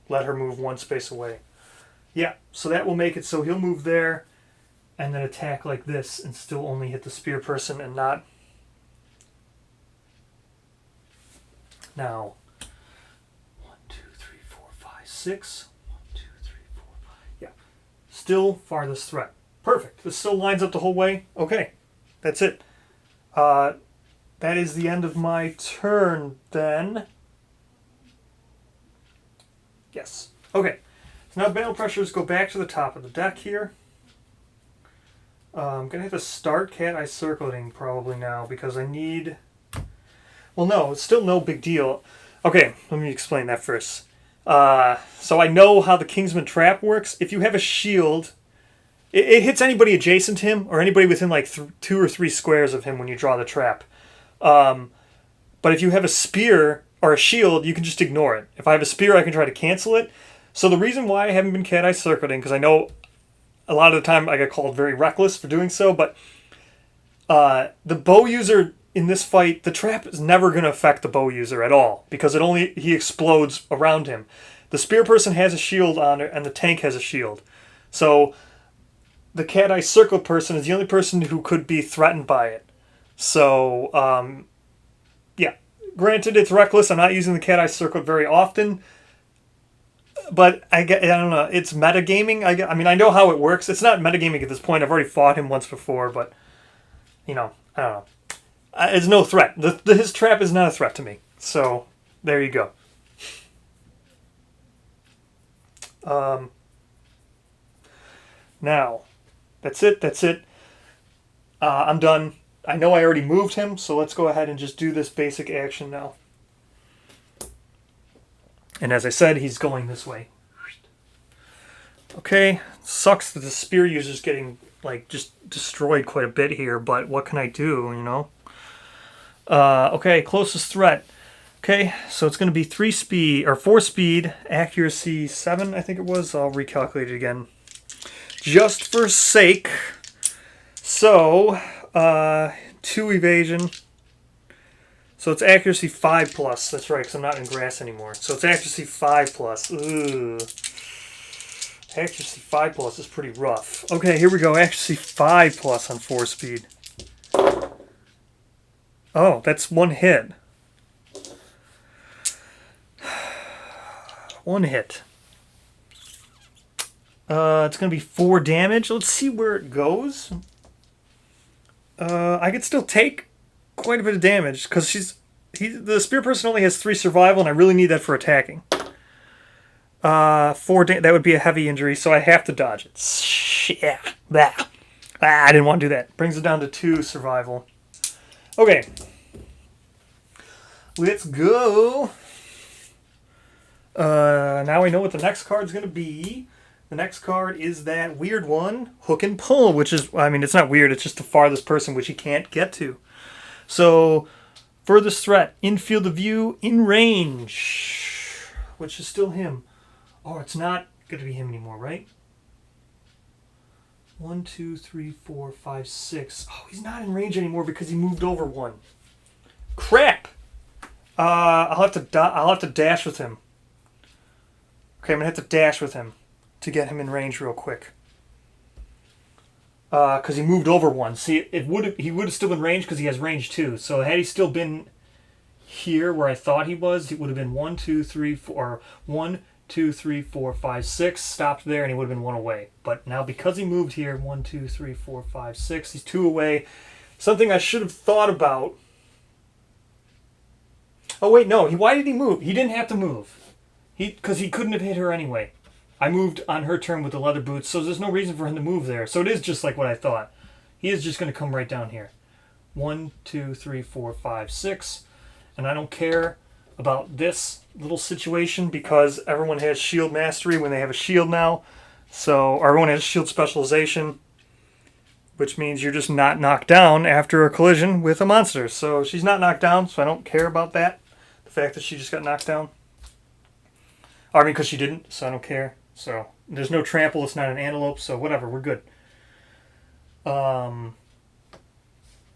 let her move 1 space away. Yeah, so that will make it so he'll move there and then attack like this and still only hit the spear person and not... Now, 1, 2, 3, 4, 5, 6. 1, 2, 3, 4, 5. Yeah, still farthest threat. Perfect. This still lines up the whole way. Okay, that's it. That is the end of my turn, then. Yes. Okay. So now battle pressures go back to the top of the deck here. I'm going to have to start Cat Eye Circling probably now because I need... Well, no, it's still no big deal. Okay, let me explain that first. So I know how the Kingsman trap works. If you have a shield, it hits anybody adjacent to him or anybody within like 2 or 3 squares of him when you draw the trap. But if you have a spear or a shield, you can just ignore it. If I have a spear, I can try to cancel it. So the reason why I haven't been Cat Eye Circling, because I know a lot of the time I get called very reckless for doing so, but the bow user in this fight, the trap is never going to affect the bow user at all, because he explodes around him. The spear person has a shield on it, and the tank has a shield. So the cat eye circle person is the only person who could be threatened by it. So, yeah. Granted, it's reckless. I'm not using the cat eye circle very often. But I don't know. It's metagaming. I mean, I know how it works. It's not metagaming at this point. I've already fought him once before, but, you know, I don't know. It's no threat. His trap is not a threat to me. So, there you go. Now, that's it. I'm done. I know I already moved him, so let's go ahead and just do this basic action now. And as I said, he's going this way. Okay, sucks that the spear user's getting, like, just destroyed quite a bit here, but what can I do, you know? Okay, closest threat. Okay, so it's going to be 4 speed, accuracy 7, I think it was. I'll recalculate it again. Just for sake. So, 2 evasion. So it's accuracy 5+. That's right, because I'm not in grass anymore. So it's accuracy 5+. Ugh. Accuracy 5+ is pretty rough. Okay, here we go. Accuracy 5+ on 4 speed. Oh, that's 1 hit. 1 hit. It's going to be 4 damage. Let's see where it goes. I could still take quite a bit of damage because the spear person only has 3 survival, and I really need that for attacking. 4 that would be a heavy injury, so I have to dodge it. Yeah, I didn't want to do that. Brings it down to 2 survival. Okay, let's go. Now I know what the next card's going to be. The next card is that weird one, Hook and Pull, which is, I mean, it's not weird, it's just the farthest person which he can't get to. So, furthest threat, in field of view, in range, which is still him. Oh, it's not going to be him anymore, right? 1, 2, 3, 4, 5, 6. Oh, he's not in range anymore because he moved over 1. Crap! I'll have to dash with him. Okay, I'm going to have to dash with him to get him in range real quick. Because he moved over 1. See, he would have still been range because he has range 2. So had he still been here where I thought he was, it would have been 1, 2, 3, 4, 1, 2, 3, 4, 5, 6, stopped there, and he would have been 1 away. But now because he moved here, 1, 2, 3, 4, 5, 6, he's 2 away. Something I should have thought about. Oh wait, no. Why did he move? He didn't have to move. Because he couldn't have hit her anyway. I moved on her turn with the leather boots, so there's no reason for him to move there. So it is just like what I thought. He is just going to come right down here. 1, 2, 3, 4, 5, 6. And I don't care about this little situation because everyone has shield mastery when they have a shield now. So everyone has shield specialization, which means you're just not knocked down after a collision with a monster. So she's not knocked down, so I don't care about that. The fact that she just got knocked down. I mean, because she didn't, so I don't care. So there's no trample. It's not an antelope, so whatever. We're good.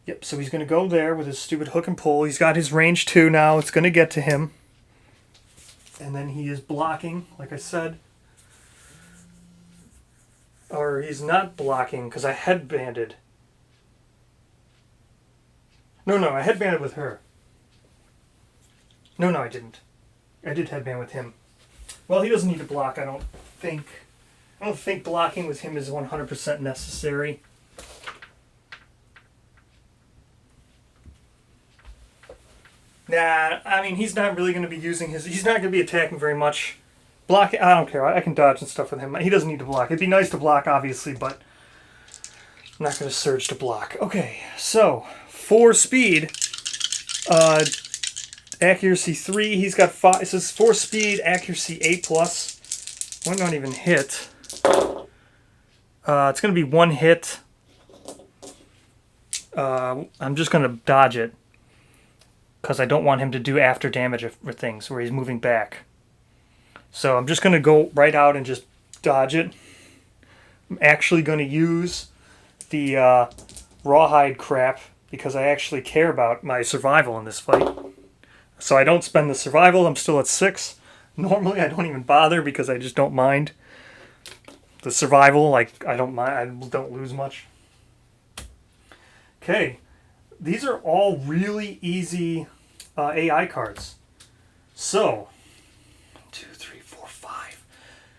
Yep, so he's going to go there with his stupid hook and pull. He's got his range 2 now. It's going to get to him. And then he is blocking, like I said. Or he's not blocking because I headbanded. No, I headbanded with her. No, I didn't. I did headband with him. Well, he doesn't need to block, I don't think. I don't think blocking with him is 100% necessary. Nah, I mean, he's not really going to be using his... He's not going to be attacking very much. Blocking, I don't care. I can dodge and stuff with him. He doesn't need to block. It'd be nice to block, obviously, but I'm not going to surge to block. Okay, so 4 speed. Accuracy 3. He's got 5. It says 4 speed, accuracy 8+. Might not even hit. It's going to be 1 hit. I'm just going to dodge it. Because I don't want him to do after damage for things where he's moving back. So I'm just going to go right out and just dodge it. I'm actually going to use the rawhide crap because I actually care about my survival in this fight. So I don't spend the survival. I'm still at 6. Normally I don't even bother because I just don't mind the survival. Like, I don't mind, I don't lose much. Okay, these are all really easy AI cards. So, 1, 2, 3, 4, 5.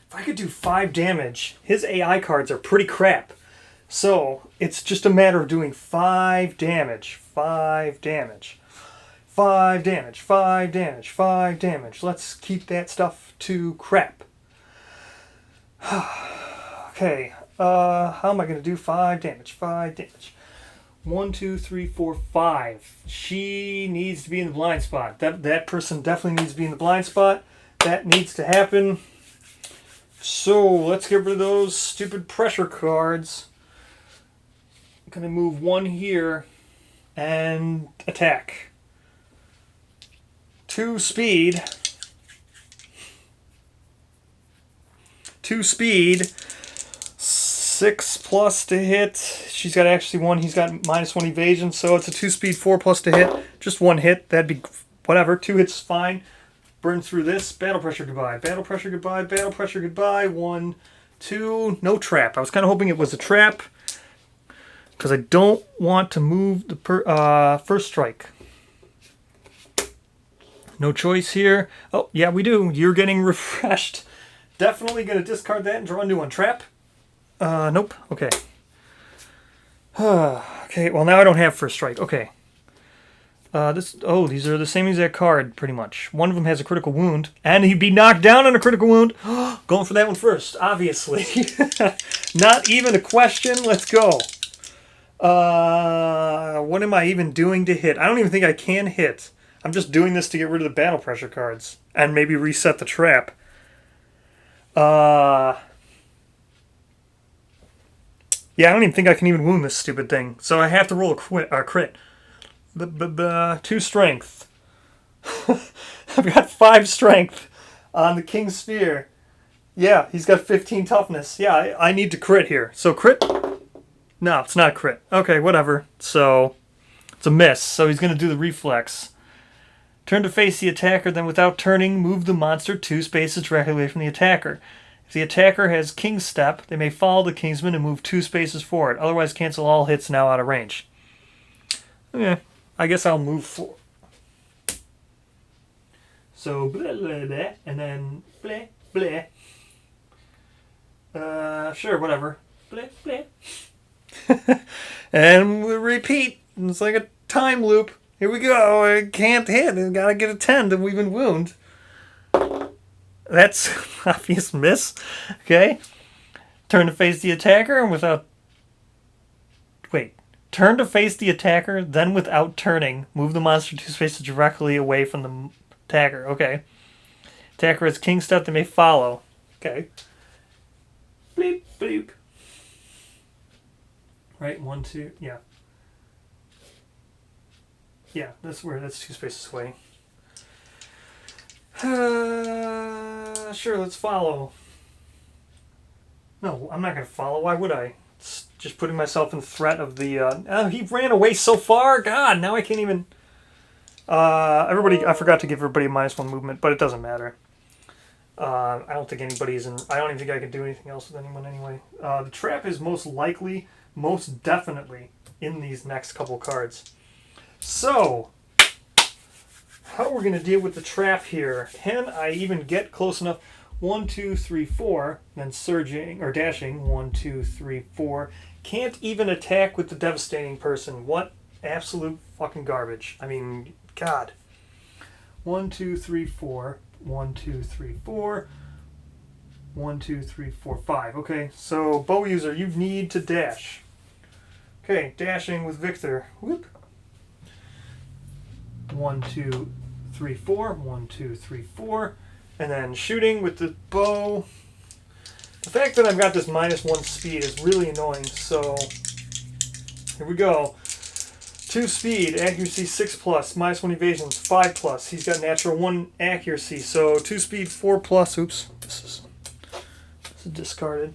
If I could do 5 damage, his AI cards are pretty crap. So, it's just a matter of doing 5 damage. 5 damage. 5 damage. 5 damage. 5 damage. Let's keep that stuff to crap. Okay, how am I going to do 5 damage? 5 damage. 1, 2, 3, 4, 5. She needs to be in the blind spot. That person definitely needs to be in the blind spot. That needs to happen. So let's get rid of those stupid pressure cards. I'm going to move 1 here and attack. 2 speed. 2 speed. 6 plus to hit. She's got actually 1. He's got -1 evasion, so it's a 2 speed, 4 plus to hit. Just 1 hit. That'd be whatever. 2 hits is fine. Burn through this. Battle pressure goodbye. Battle pressure goodbye. Battle pressure goodbye. 1, 2. No trap. I was kind of hoping it was a trap because I don't want to move the first strike. No choice here. Oh, yeah, we do. You're getting refreshed. Definitely going to discard that and draw a new one. Trap? Nope. Okay. Okay, well now I don't have first strike. Okay. These are the same exact card, pretty much. One of them has a critical wound, and he'd be knocked down on a critical wound. Going for that one first, obviously. Not even a question. Let's go. What am I even doing to hit? I don't even think I can hit. I'm just doing this to get rid of the battle pressure cards, and maybe reset the trap. Yeah, I don't even think I can even wound this stupid thing. So I have to roll a crit. 2 strength. I've got 5 strength on the King's Spear. Yeah, he's got 15 toughness. Yeah, I need to crit here. So crit? No, it's not a crit. Okay, whatever. So it's a miss. So he's going to do the reflex. Turn to face the attacker, then without turning, move the monster 2 spaces directly away from the attacker. If the attacker has King's Step, they may follow the Kingsman and move 2 spaces forward. Otherwise, cancel all hits now out of range. Okay, I guess I'll move 4. So, blah, blah, blah, and then blah, blah. Sure, whatever. Blah, blah. And we repeat. It's like a time loop. Here we go. I can't hit. I gotta get a 10 to even wound. That's obvious miss. Okay. Turn to face the attacker and without... Wait. Turn to face the attacker, then without turning, move the monster 2 spaces directly away from the attacker. Okay. Attacker has King Step, they may follow. Okay. Bleep, bleep. Right, 1, 2, yeah. Yeah, that's 2 spaces away. Sure, let's follow. No, I'm not going to follow. Why would I? It's just putting myself in threat of the... he ran away so far. God, now I can't even... I forgot to give everybody a -1 movement, but it doesn't matter. I don't think anybody's in... I don't even think I can do anything else with anyone anyway. The trap is most definitely in these next couple cards. So... how we're going to deal with the trap here. Can I even get close enough? 1, 2, 3, 4. Then surging, or dashing. 1, 2, 3, 4. Can't even attack with the devastating person. What absolute fucking garbage. I mean, God. 1, 2, 3, 4. 1, 2, 3, 4. 1, 2, 3, 4, 5. Okay, so bow user, you need to dash. Okay, dashing with Victor. Whoop. 1, 2, 3, 4. 1, 2, 3, 4. And then shooting with the bow. The fact that I've got this -1 speed is really annoying, so here we go. 2 speed, accuracy 6 plus, -1 evasion 5 plus. He's got natural 1 accuracy, so 2 speed 4 plus. Oops, this is discarded.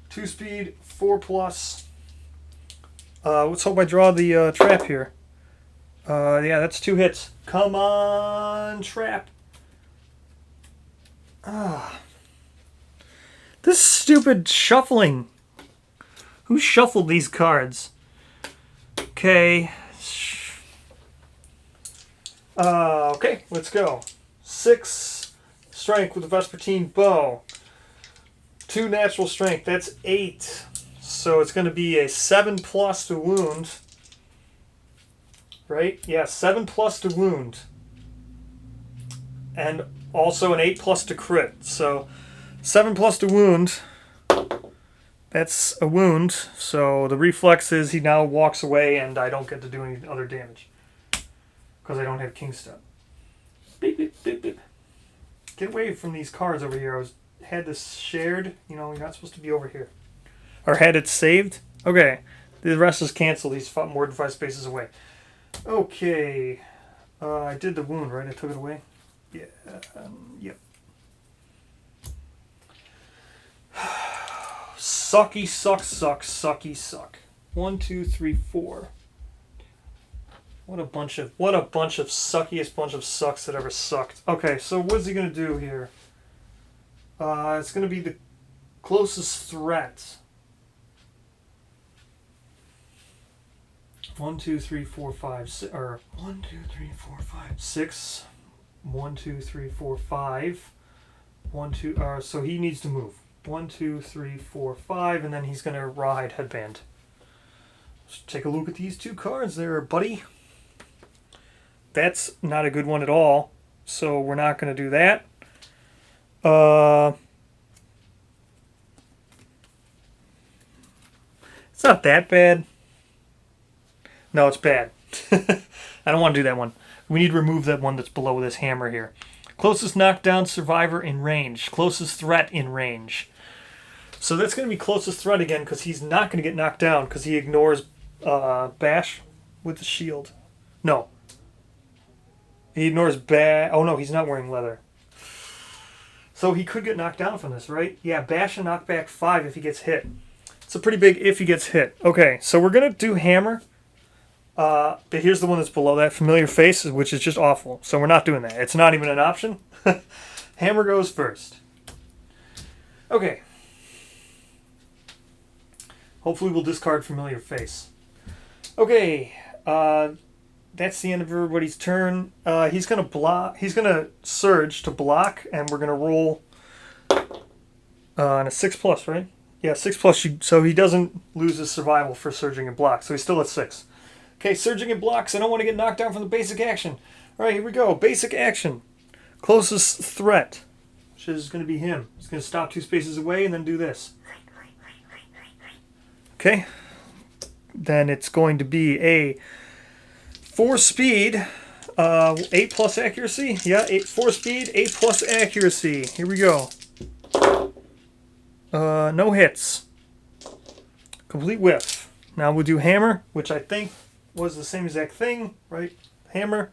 2 speed 4 plus. Let's hope I draw the trap here. Yeah, that's 2 hits. Come on, trap. This stupid shuffling. Who shuffled these cards? Okay. Okay, let's go. 6 strength with the Vespertine bow. 2 natural strength, that's 8. So it's going to be a 7+ to wound. Right? Yeah, 7+ to wound. And also an 8+ to crit. So 7+ to wound. That's a wound. So the reflex is he now walks away and I don't get to do any other damage. Because I don't have King Step. Beep, beep, beep, beep. Get away from these cards over here. Had this shared. You know, you're not supposed to be over here. Or had it saved. Okay. The rest is canceled. He's fought more than 5 spaces away. Okay. I did the wound, right? I took it away? Yeah. Yep. Sucky, suck, sucky, suck. 1, 2, 3, 4. What a bunch of suckiest bunch of sucks that ever sucked. Okay, so what's he gonna do here? It's gonna be the closest threat. 1, 2, 3, 4, 5, 6, or 1, 2, 3, 4, 5, 6. 1, 2, 3, 4, 5. 1, 2. So he needs to move. 1, 2, 3, 4, 5, and then he's gonna rawhide headband. Let's take a look at these 2 cards there, buddy. That's not a good one at all, so we're not going to do that. It's not that bad. No, it's bad. I don't want to do that one. We need to remove that one that's below this hammer here. Closest knockdown survivor in range. Closest threat in range. So that's going to be closest threat again because he's not going to get knocked down because he ignores bash with the shield. No. He ignores oh no, he's not wearing leather. So he could get knocked down from this, right? Yeah, bash and knockback 5 if he gets hit. It's a pretty big if he gets hit. Okay, so we're going to do hammer. But here's the one that's below that, familiar face, which is just awful. So we're not doing that. It's not even an option. Hammer goes first. Okay. Hopefully we'll discard familiar face. Okay, that's the end of everybody's turn. He's gonna block. He's gonna surge to block, and we're gonna roll on a 6+, right? Yeah, 6+. So he doesn't lose his survival for surging and block. So he's still at 6. Okay, surging and blocks. I don't want to get knocked down from the basic action. All right, here we go. Basic action. Closest threat, which is going to be him. He's going to stop 2 spaces away and then do this. Okay. Then it's going to be a 4 speed, 8+ accuracy. Yeah, 4 speed, 8+ accuracy. Here we go. No hits. Complete whiff. Now we'll do hammer, which I think was the same exact thing, right? Hammer.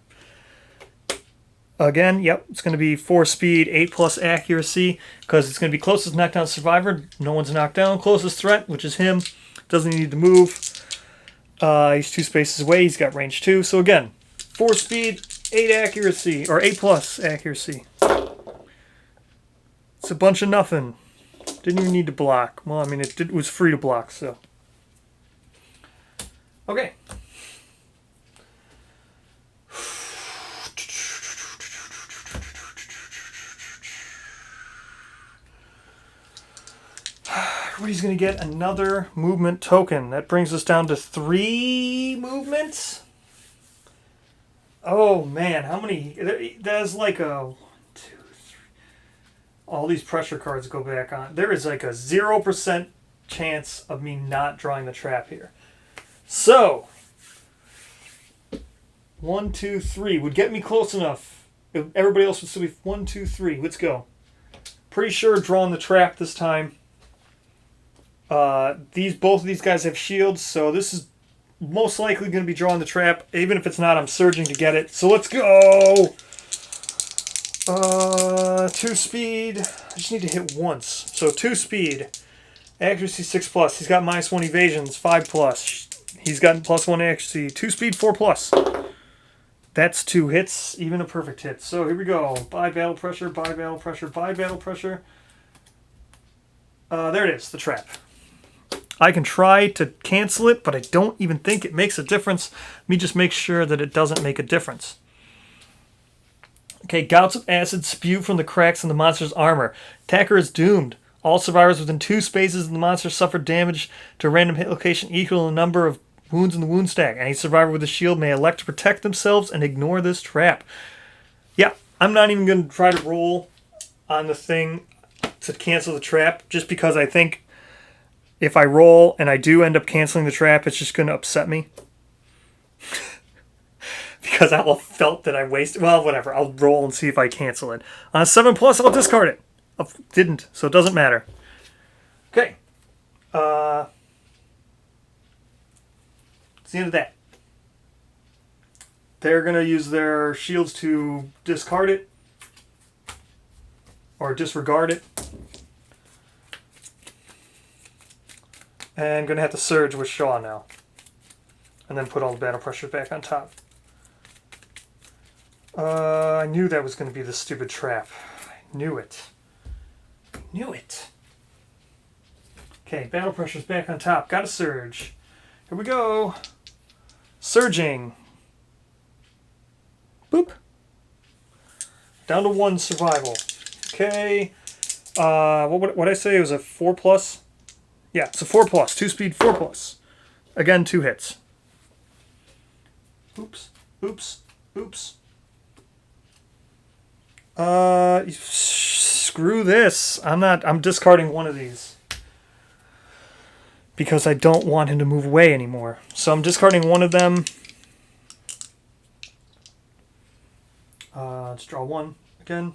Again, yep, it's going to be 4 speed, 8+ accuracy, because it's going to be closest knockdown survivor. No one's knocked down. Closest threat, which is him. Doesn't need to move. He's 2 spaces away. He's got range 2. So again, 4 speed, 8 accuracy, or 8+ accuracy. It's a bunch of nothing. Didn't even need to block. Well, I mean, it was free to block, so. Okay. Everybody's going to get another movement token. That brings us down to 3 movements. Oh, man. How many? There's like a 1, 2, 3. All these pressure cards go back on. There is like a 0% chance of me not drawing the trap here. So, 1, 2, 3 would get me close enough. If everybody else would still be 1, 2, 3. Let's go. Pretty sure drawing the trap this time. Both of these guys have shields, so this is most likely going to be drawing the trap. Even if it's not, I'm surging to get it. So let's go. 2 speed. I just need to hit once. So 2 speed. Accuracy 6+. He's got -1 evasions 5+. He's got +1 accuracy. 2 speed 4+. That's 2 hits, even a perfect hit. So here we go. Buy battle pressure, buy battle pressure, buy battle pressure. There it is, the trap. I can try to cancel it, but I don't even think it makes a difference. Let me just make sure that it doesn't make a difference. Okay, gouts of acid spew from the cracks in the monster's armor. Attacker is doomed. All survivors within 2 spaces of the monster suffer damage to a random hit location equal to the number of wounds in the wound stack. Any survivor with a shield may elect to protect themselves and ignore this trap. Yeah, I'm not even going to try to roll on the thing to cancel the trap, just because I think if I roll and I do end up canceling the trap, it's just going to upset me. Because I will have felt that I wasted... Well, whatever. I'll roll and see if I cancel it. On a 7+, I'll discard it. I didn't, so it doesn't matter. Okay. It's the end of that. They're going to use their shields to discard it. Or disregard it. And going to have to surge with Shaw now. And then put all the battle pressure back on top. I knew that was going to be the stupid trap. I knew it. Knew it. Okay, battle pressure's back on top. Got a surge. Here we go. Surging. Boop. Down to 1 survival. Okay. What I say? It was a 4+? Yeah, it's a 4+. 2 speed, 4+. Again, 2 hits. Oops. Oops. Oops. Screw this. I'm discarding one of these. Because I don't want him to move away anymore. So I'm discarding one of them. Let's draw 1 again.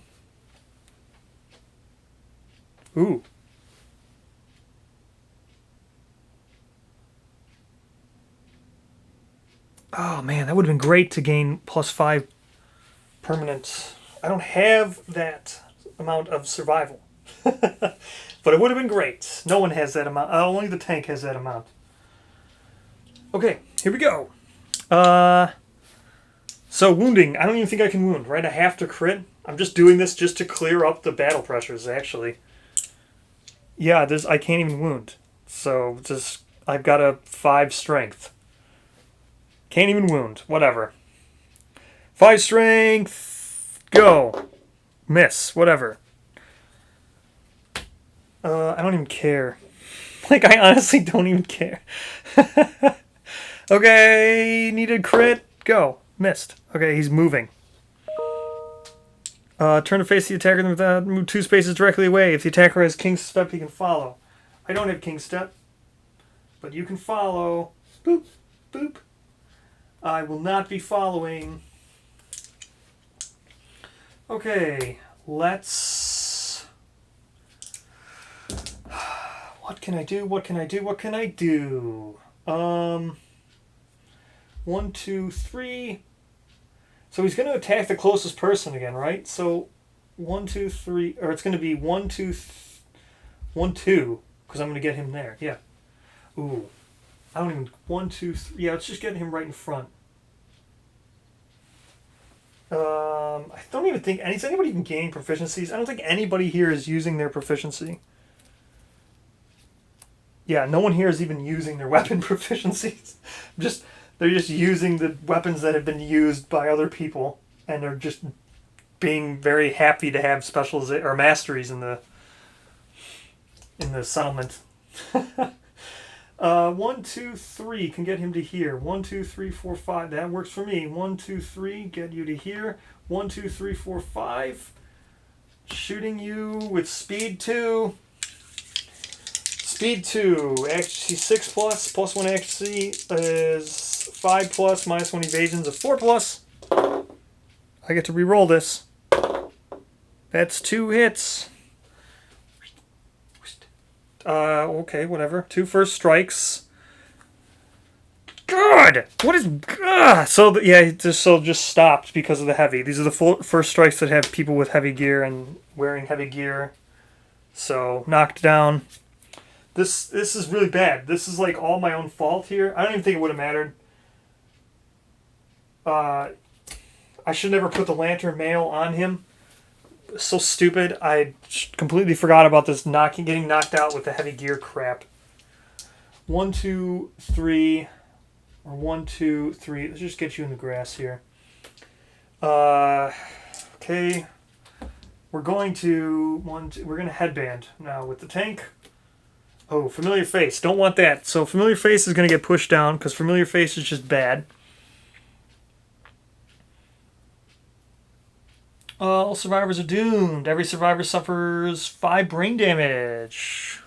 Ooh. Oh man, that would have been great to gain +5 permanent. I don't have that amount of survival. But it would have been great. No one has that amount. Only the tank has that amount. Okay, here we go. So wounding. I don't even think I can wound, right? I have to crit. I'm just doing this just to clear up the battle pressures, actually. Yeah, I can't even wound. So just I've got a 5 strength. Can't even wound. Whatever. 5 strength. Go. Miss. Whatever. I don't even care. Like, I honestly don't even care. Okay, needed crit. Go. Missed. Okay, he's moving. Turn to face the attacker, then move 2 spaces directly away. If the attacker has King's Step, he can follow. I don't have King's Step, but you can follow. Boop. Boop. I will not be following. Okay, let's... What can I do? What can I do? What can I do? 1, 2, 3. So he's going to attack the closest person again, right? So 1, 2, 3, or it's going to be 1, 2, 1, 2, because I'm going to get him there. Yeah. Ooh. I don't even... 1, 2, 3. Yeah, let's just get him right in front. I don't even think... Is anybody even gaining proficiencies? I don't think anybody here is using their proficiency. Yeah, no one here is even using their weapon proficiencies. They're just using the weapons that have been used by other people, and they're just being very happy to have or masteries in the settlement. 1, 2, 3 can get him to here. 1, 2, 3, 4, 5. That works for me. 1, 2, 3, get you to here. 1, 2, 3, 4, 5. Shooting you with speed 2. Speed 2. Accuracy 6+. +1 accuracy is 5+. -1 evasions of 4+. I get to re-roll this. That's 2 hits. Okay, whatever. 2 first strikes. God! What is... So, yeah, just stopped because of the heavy. These are the first strikes that have people with heavy gear and wearing heavy gear. So, knocked down. This is really bad. This is, like, all my own fault here. I don't even think it would have mattered. I should never put the lantern mail on him. So stupid. I completely forgot about this getting knocked out with the heavy gear crap. 1, 2, 3, or 1, 2, 3. Let's just get you in the grass here. Okay. We're going to headband now with the tank. Oh, familiar face. Don't want that. So familiar face is going to get pushed down because familiar face is just bad. All survivors are doomed. Every survivor suffers 5 brain damage.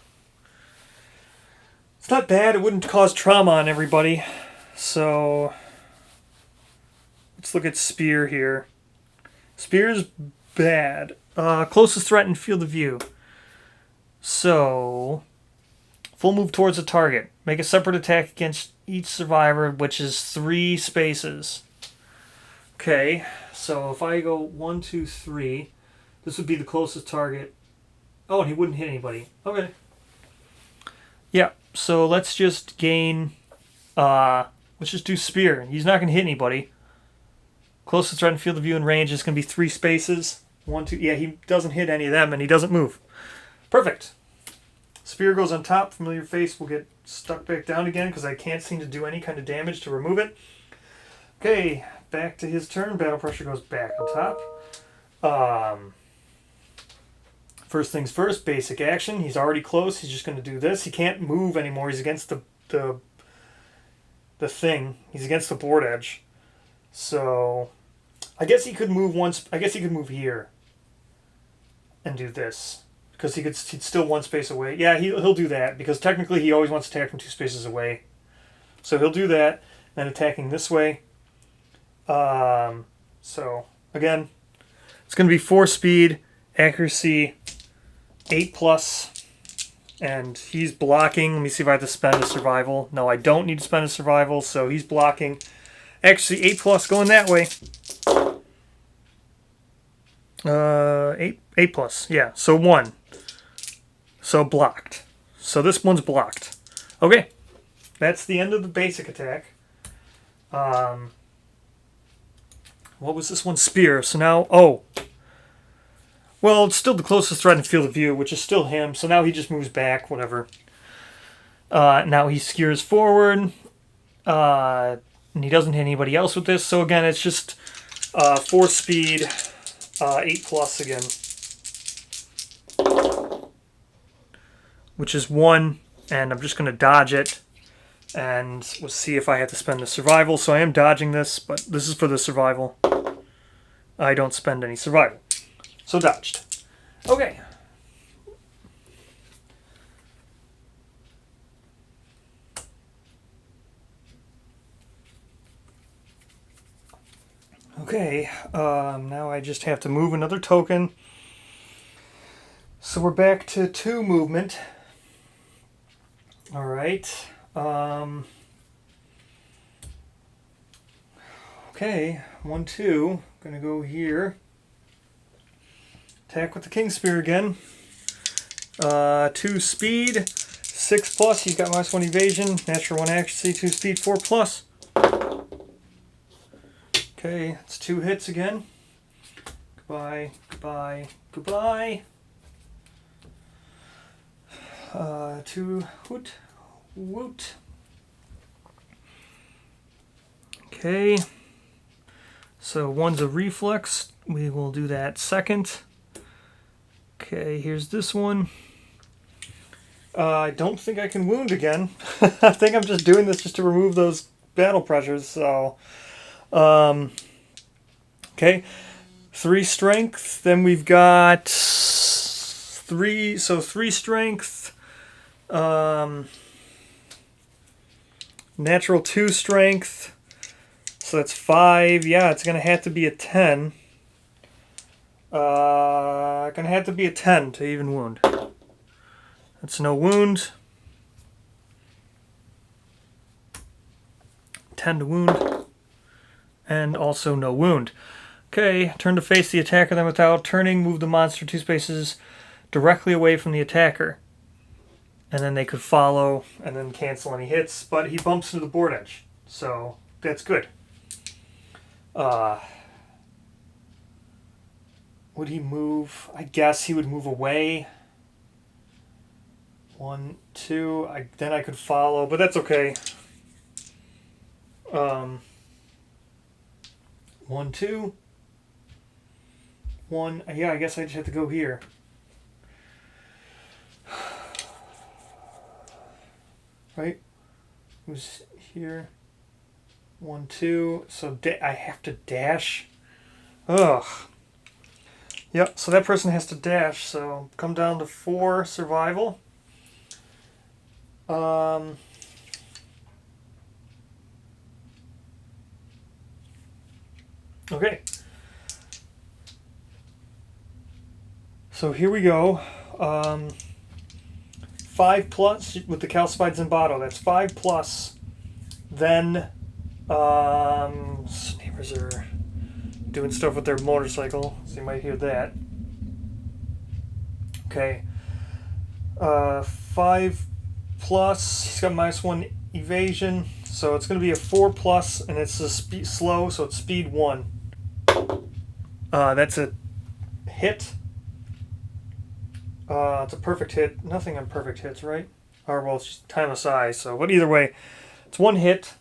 It's not bad. It wouldn't cause trauma on everybody. So let's look at Spear here. Spear's bad. Closest threat and field of view. So full move towards the target. Make a separate attack against each survivor, which is 3 spaces. Okay, so if I go 1, 2, 3, this would be the closest target. Oh, and he wouldn't hit anybody. Okay. Yeah, so let's just gain, let's just do Spear. He's not going to hit anybody. Closest threat and field of view and range is going to be 3 spaces. 1, 2, yeah, he doesn't hit any of them and he doesn't move. Perfect. Spear goes on top. Familiar face will get stuck back down again because I can't seem to do any kind of damage to remove it. Okay, back to his turn. Battle pressure goes back on top. First things first, basic action. He's already close. He's just going to do this. He can't move anymore. He's against the thing. He's against the board edge. So I guess he could move once. I guess he could move here and do this because he's still 1 space away. Yeah, he'll do that because technically he always wants to attack from 2 spaces away. So he'll do that, then attacking this way. So again, it's going to be 4 speed, accuracy, 8+, and he's blocking. Let me see if I have to spend a survival. No, I don't need to spend a survival, so he's blocking. Actually, 8+, going that way. 8+, yeah, so 1. So blocked. So this one's blocked. Okay, that's the end of the basic attack. What was this one? Spear. So now, well, it's still the closest threat in field of view, which is still him. So now he just moves back, whatever. Now he skewers forward. And he doesn't hit anybody else with this. So again, it's just 4 speed, 8+ again. Which is 1. And I'm just going to dodge it. And we'll see if I have to spend the survival. So I am dodging this, but this is for the survival. I don't spend any survival. So dodged. Okay. Okay, now I just have to move another token. So we're back to 2 movement. All right. Okay, 1, 2. Gonna go here. Attack with the King Spear again. 2 speed, 6+. He's got -1 evasion, natural 1 accuracy, 2 speed, 4+. Okay, it's 2 hits again. Goodbye, goodbye, goodbye. 2 hoot. Woot. Okay. So 1's a reflex. We will do that second. Okay, here's this one. I don't think I can wound again. I think I'm just doing this just to remove those battle pressures. So, okay. 3 strength. Then we've got 3. So 3 strength. Natural 2 strength. So that's 5. Yeah, it's going to have to be a 10. Going to have to be a 10 to even wound. That's no wound. 10 to wound. And also no wound. Okay, turn to face the attacker, then without turning, move the monster 2 spaces directly away from the attacker. And then they could follow and then cancel any hits, but he bumps into the board edge. So that's good. Would he move? I guess he would move away. 1, 2. Then I could follow, but that's okay. 1, 2. 1. Yeah, I guess I just have to go here. Right? Who's here? 1, 2. So I have to dash. Ugh. Yep, so that person has to dash. So come down to 4 survival. Okay. So here we go. 5 plus with the calcified Zimbato. That's 5 plus. Then neighbors are doing stuff with their motorcycle, so you might hear that. Okay. 5 plus. He's got -1 evasion, so it's going to be a 4 plus, and it's a slow, so it's speed 1. That's a hit. It's a perfect hit. Nothing on perfect hits, right? Or, well, it's just time of size. So, but either way, it's 1 hit.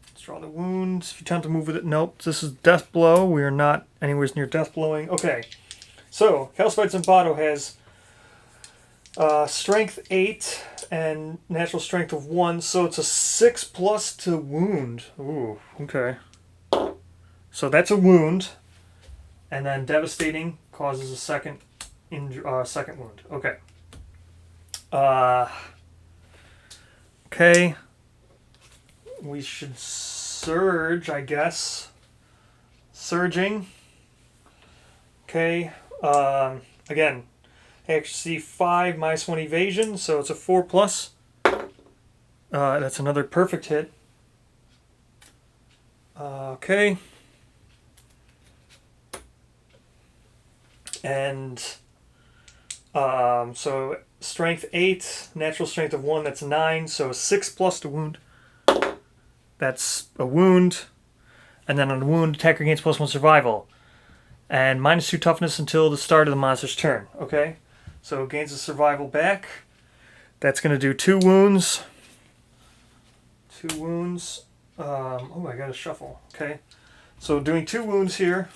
Let's draw the wounds. If you attempt to move with it, nope. This is death blow. We are not anywhere near death blowing. Okay. So, Calcified Zimbato has strength 8 and natural strength of 1. So it's a 6 plus to wound. Ooh, okay. So that's a wound. And then devastating causes a second wound. Okay. Okay. We should surge, I guess. Surging. Okay. Again, accuracy 5, -1 evasion, so it's a 4 plus. That's another perfect hit. Okay. And so strength 8, natural strength of 1, that's 9, so 6 plus to wound. That's a wound. And then on a wound, attacker gains +1 survival. And -2 toughness until the start of the monster's turn. Okay? So it gains the survival back. That's going to do 2 wounds. 2 wounds. Oh, I got to shuffle. Okay. So doing 2 wounds here.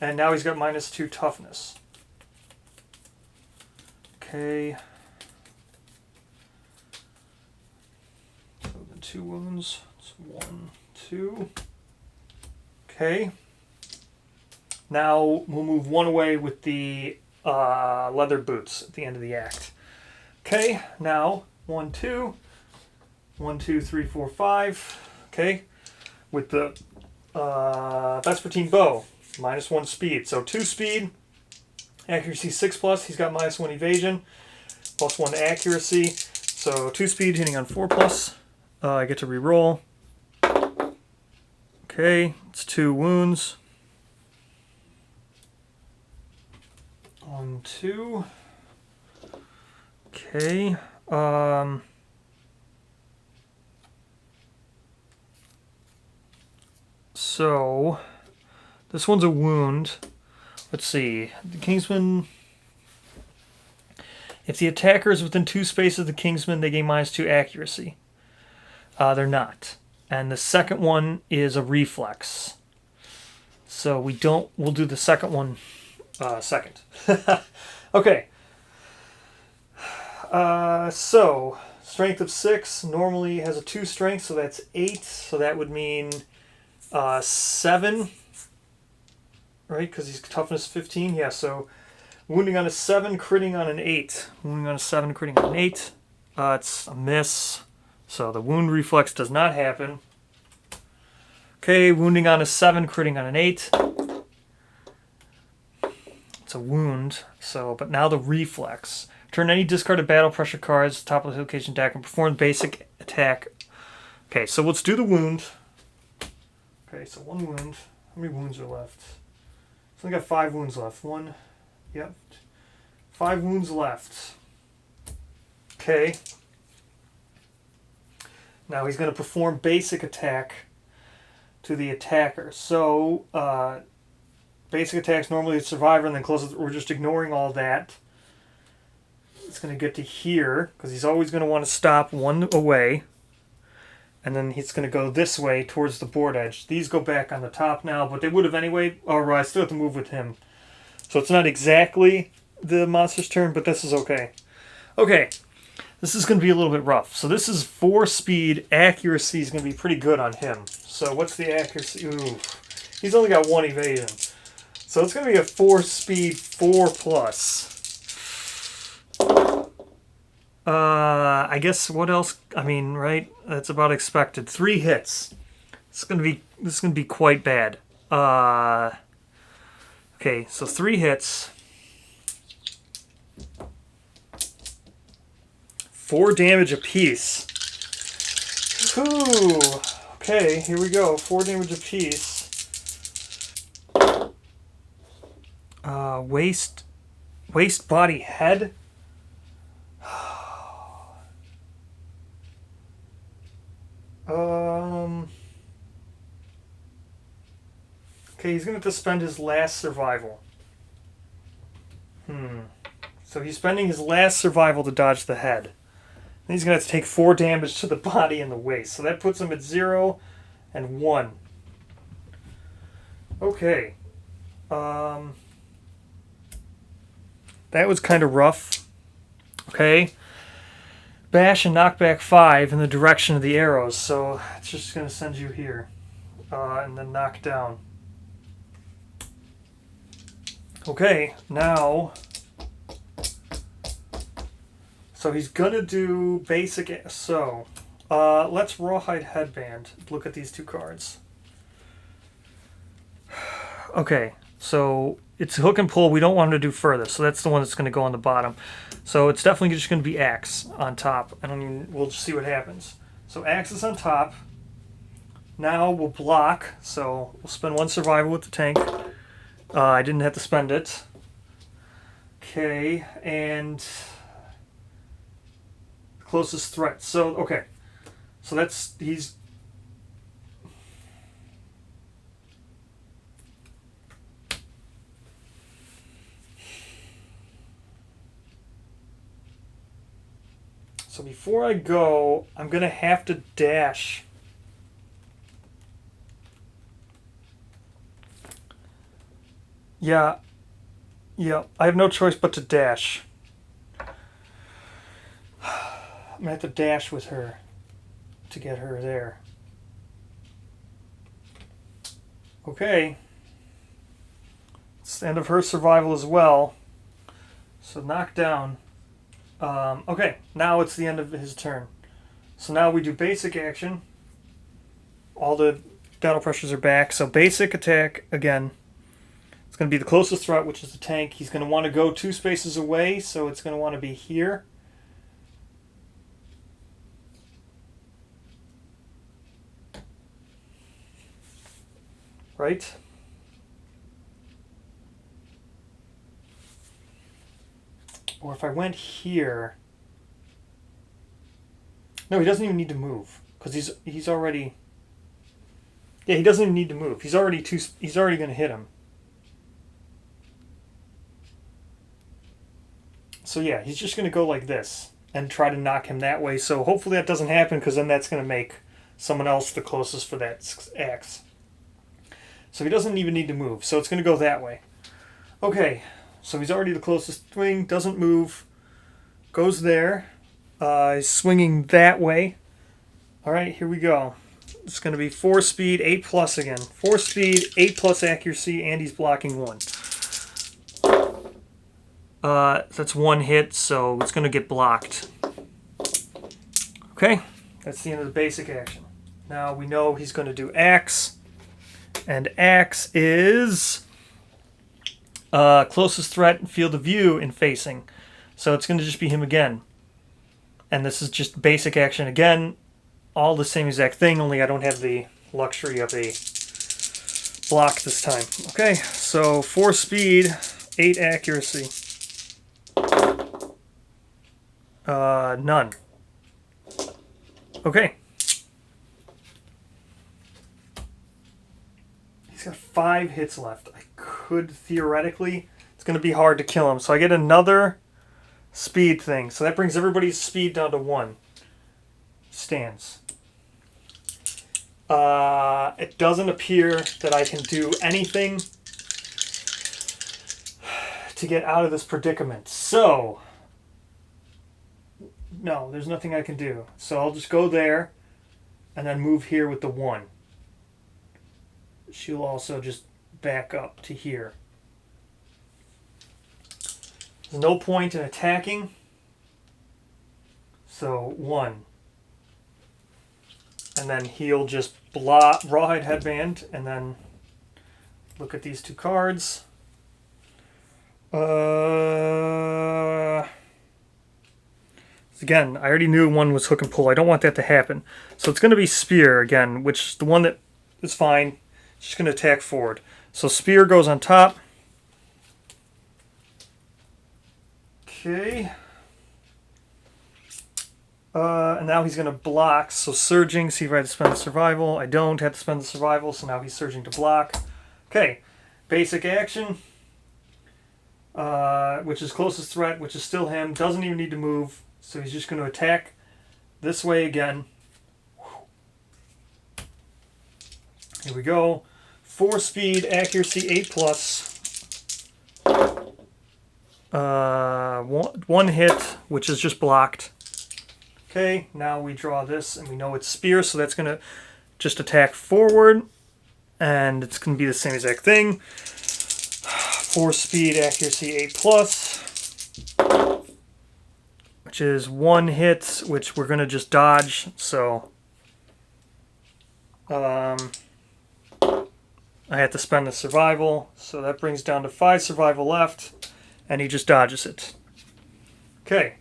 And now he's got -2 toughness. Okay. So the 2 wounds. It's 1, 2. Okay. Now we'll move 1 away with the leather boots at the end of the act. Okay. Now 1, 2. 1, 2, 3, 4, 5. Okay. With the Vespertine bow. -1 speed. So 2 speed. Accuracy 6 plus. He's got -1 evasion. +1 accuracy. So 2 speed hitting on 4 plus. I get to re-roll. Okay. It's 2 wounds. 1, 2. Okay. So this one's a wound. Let's see. The Kingsman. If the attacker is within 2 spaces of the Kingsman, they gain -2 accuracy. They're not. And the second one is a reflex. So we'll do the second one second. Okay. So strength of 6 normally has a 2 strength, so that's 8. So that would mean 7. Right, because he's toughness 15. Yeah, so wounding on a 7, critting on an 8. Wounding on a 7, critting on an 8. It's a miss. So the wound reflex does not happen. Okay, wounding on a 7, critting on an 8. It's a wound. So, but now the reflex. Turn any discarded battle pressure cards top of the location deck and perform basic attack. Okay, so let's do the wound. Okay, so 1 wound. How many wounds are left? So I got 5 wounds left. 1, yep. 5 wounds left. Okay. Now he's going to perform basic attack to the attacker. So basic attacks normally it's survivor, and then closes. We're just ignoring all that. It's going to get to here, because he's always going to want to stop one away. And then he's going to go this way towards the board edge. These go back on the top now, but they would have anyway. Or I still have to move with him. So it's not exactly the monster's turn, but this is okay. Okay, this is going to be a little bit rough. So this is 4 speed. Accuracy is going to be pretty good on him. So what's the accuracy? Ooh, he's only got 1 evasion. So it's going to be a 4 speed, 4+. I guess what else? I mean, right? That's about expected. 3 hits. This is gonna be quite bad. Okay, so 3 hits. 4 damage apiece. Ooh. Okay, here we go. 4 damage apiece. Waist, body, head. Okay, he's going to have to spend his last survival. So he's spending his last survival to dodge the head. Then he's going to have to take 4 damage to the body and the waist. So that puts him at 0 and 1. Okay. That was kind of rough. Okay. Bash and knockback 5 in the direction of the arrows. So it's just going to send you here. And then knock down. Okay, now... So he's going to do basic... So, let's Rawhide Headband. Look at these 2 cards. Okay, so it's hook and pull. We don't want him to do further. So that's the one that's going to go on the bottom. So it's definitely just going to be Axe on top. We'll just see what happens. So Axe is on top. Now we'll block. So we'll spend 1 survival with the tank. I didn't have to spend it. Okay, and closest threat. So, okay. So he's... So before I go, I'm going to have to dash. Yeah, I have no choice but to dash. I'm going to have to dash with her to get her there. Okay. It's the end of her survival as well. So knock down. Okay, now it's the end of his turn. So now we do basic action. All the battle pressures are back. So basic attack again. It's going to be the closest threat, which is the tank. He's going to want to go 2 spaces away, so it's going to want to be here. Right? Or if I went here... No, he doesn't even need to move, because he's already... Yeah, he doesn't even need to move. He's already going to hit him. So yeah, he's just going to go like this and try to knock him that way. So hopefully that doesn't happen, because then that's going to make someone else the closest for that axe. So he doesn't even need to move. So it's going to go that way. Okay, so he's already the closest swing. Doesn't move. Goes there. He's swinging that way. All right, here we go. It's going to be 4 speed, 8+ again. 4 speed, 8+ accuracy, and he's blocking 1. That's 1 hit, so it's going to get blocked. Okay, that's the end of the basic action. Now we know he's going to do Axe, and Axe is closest threat, field of view, and facing. So it's going to just be him again. And this is just basic action again. All the same exact thing, only I don't have the luxury of a block this time. Okay, so 4 speed, 8 accuracy. None. Okay. He's got 5 hits left. I could could theoretically, it's going to be hard to kill him. So I get another speed thing. So that brings everybody's speed down to 1. Stands. It doesn't appear that I can do anything to get out of this predicament. So, no, there's nothing I can do. So I'll just go there and then move here with the 1. She'll also just back up to here. There's no point in attacking. So 1. And then he'll just Rawhide Headband, and then look at these 2 cards. Again, I already knew one was hook and pull. I don't want that to happen. So it's going to be Spear again, which the one that is fine. It's just going to attack forward. So Spear goes on top. Okay. And now he's going to block. So Surging, see if I have to spend the survival. I don't have to spend the survival, so now he's surging to block. Okay. Basic action. Which is closest threat, which is still him. Doesn't even need to move. So he's just going to attack this way again. Here we go. 4 speed, accuracy 8+. 1 hit, which is just blocked. Okay, now we draw this, and we know it's Spear, so that's going to just attack forward. And it's going to be the same exact thing. 4 speed, accuracy 8+. Which is 1 hit, which we're going to just dodge. So I had to spend the survival. So that brings down to 5 survival left. And he just dodges it. Okay.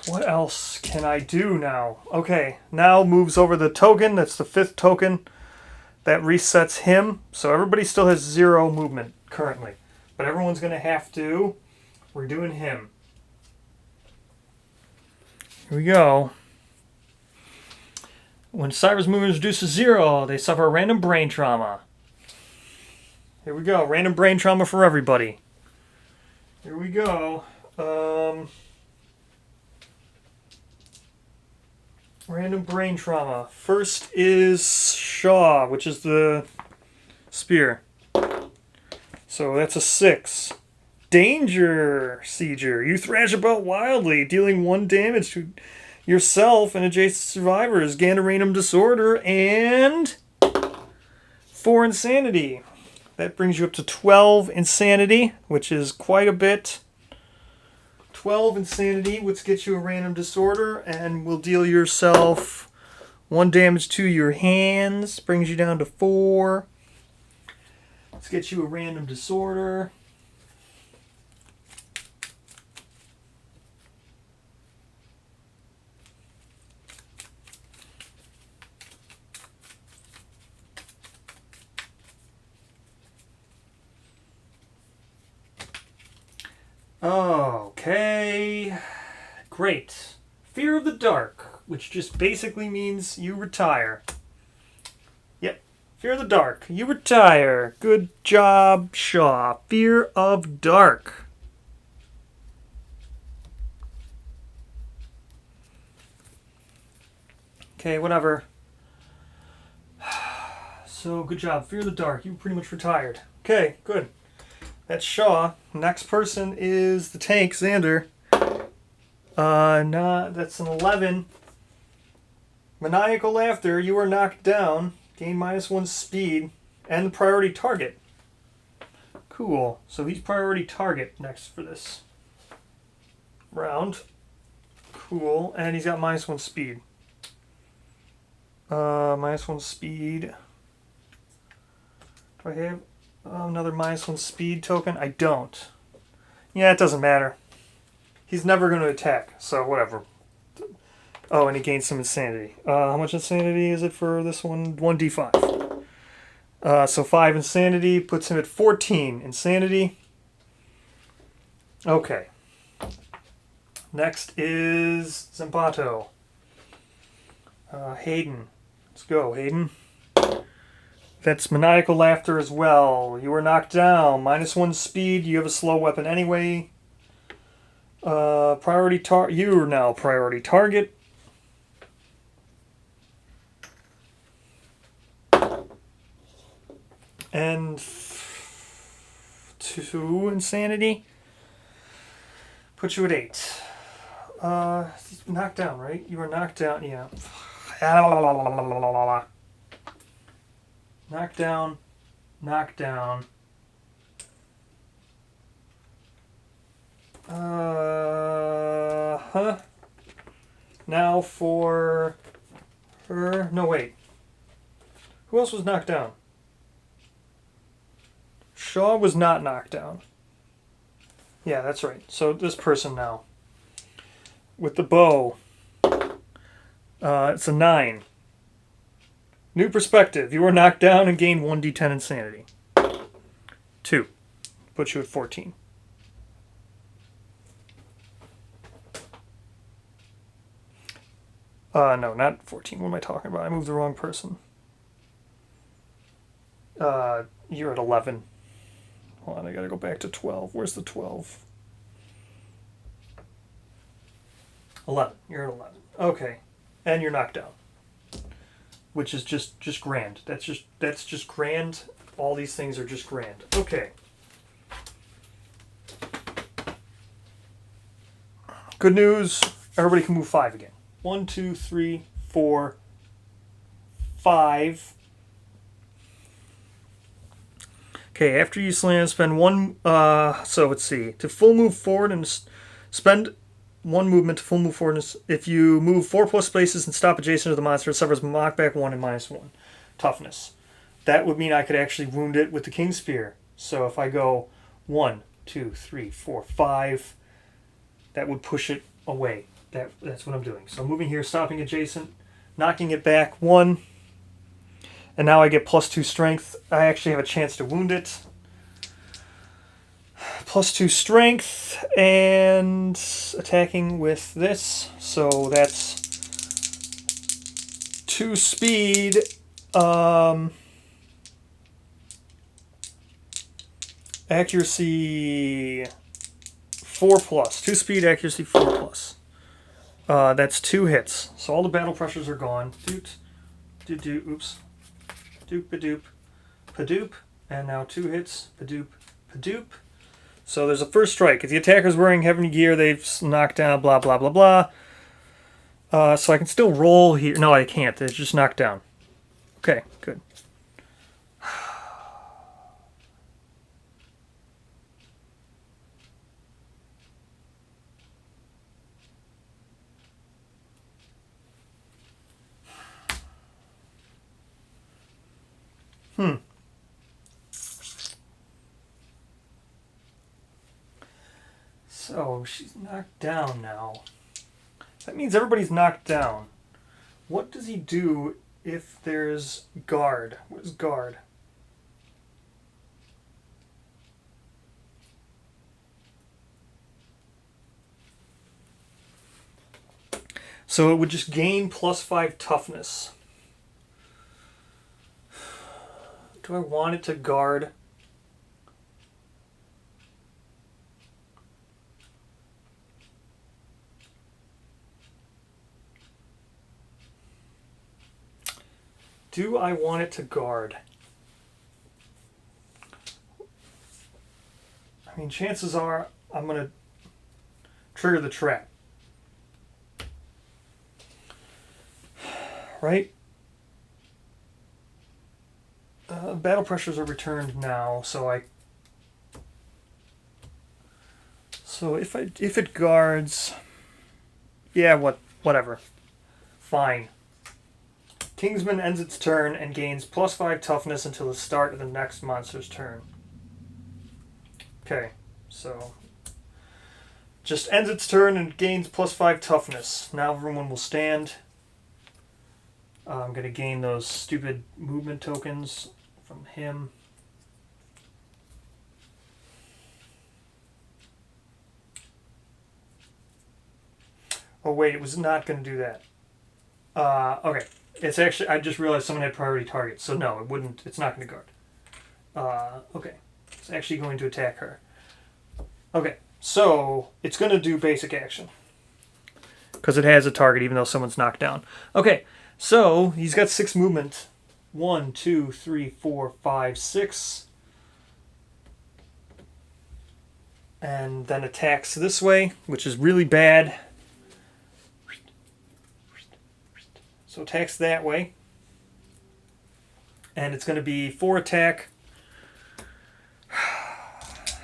What else can I do now? Okay, now moves over the token. That's the 5th token. That resets him. So everybody still has 0 movement currently. But everyone's going to have to. We're doing him. Here we go. When Cyber's movement is reduced to 0, they suffer random brain trauma. Here we go. Random brain trauma for everybody. Here we go. Random brain trauma. First is Shaw, which is the Spear. So that's a 6. Danger, Sieger. You thrash about wildly, dealing 1 damage to yourself and adjacent survivors. Gain a random disorder and 4 insanity. That brings you up to 12 insanity, which is quite a bit. 12 insanity, which gets you a random disorder, and will deal yourself 1 damage to your hands. Brings you down to 4. Let's get you a random disorder. Okay, great. Fear of the Dark, which just basically means you retire. Yep, Fear of the Dark, you retire. Good job, Shaw. Fear of Dark. Okay, whatever. So, good job. Fear of the Dark, you pretty much retired. Okay, good. That's Shaw. Next person is the tank, Xander. That's an 11. Maniacal Laughter, you are knocked down. Gain -1 speed. And the priority target. Cool. So he's priority target next for this round. Cool. And he's got -1 speed. -1 speed. Do I have another -1 speed token? I don't. Yeah, it doesn't matter. He's never going to attack, so whatever. Oh, and he gains some insanity. How much insanity is it for this one? 1d5. So 5 insanity puts him at 14 insanity. Okay. Next is Zambato. Hayden. Let's go, Hayden. That's maniacal laughter as well. You are knocked down. -1 speed. You have a slow weapon anyway. Priority target. You are now priority target. And 2 insanity. Put you at 8. Knocked down, right? You were knocked down. Yeah. Knock down, knock down. Now for her. No, wait. Who else was knocked down? Shaw was not knocked down. Yeah, that's right. So this person now. With the bow. It's a 9. New perspective. You are knocked down and gain 1d10 insanity. 2. Puts you at 14. No, not 14. What am I talking about? I moved the wrong person. You're at 11. Hold on, I gotta go back to 12. Where's the 12? 11. You're at 11. Okay. And you're knocked down. Which is just grand. That's just grand. All these things are just grand. Okay. Good news. Everybody can move 5 again. 1, 2, 3, 4, 5. Okay, after you slam, spend 1. So let's see. To full move forward and spend 1 movement to full move forward. If you move 4+ spaces and stop adjacent to the monster, it suffers knockback 1 and -1 toughness. That would mean I could actually wound it with the King Spear. So if I go 1, 2, 3, 4, 5, that would push it away. That's what I'm doing. So I'm moving here, stopping adjacent, knocking it back 1, and now I get +2 strength. I actually have a chance to wound it. +2 strength and attacking with this. So that's 2 speed. Accuracy 4+. 2 speed, accuracy 4+. That's 2 hits. So all the battle pressures are gone. Doot, doot, doot, oops. Doop, padoop, padoop. And now 2 hits. Padoop, padoop. So there's a first strike. If the attacker's wearing heavy gear, they've knocked down, blah, blah, blah, blah. So I can still roll here. No, I can't. It's just knocked down. Okay, good. So she's knocked down now. That means everybody's knocked down. What does he do if there's guard? What is guard? So it would just gain +5 toughness. Do I want it to guard? Do I want it to guard? I mean, chances are I'm going to trigger the trap. Right? Battle pressures are returned now, so if it guards, yeah, whatever. Fine. Kingsman ends its turn and gains +5 toughness until the start of the next monster's turn. Okay, so just ends its turn and gains +5 toughness. Now everyone will stand. I'm going to gain those stupid movement tokens from him. Oh wait, it was not going to do that. Okay. It's actually, I just realized someone had priority target, so no, it wouldn't, it's not going to guard. Okay. It's actually going to attack her. Okay, so it's going to do basic action. Because it has a target even though someone's knocked down. Okay, so he's got 6 movement. 1, 2, 3, 4, 5, 6. And then attacks this way, which is really bad. So attacks that way. And it's going to be 4 attack.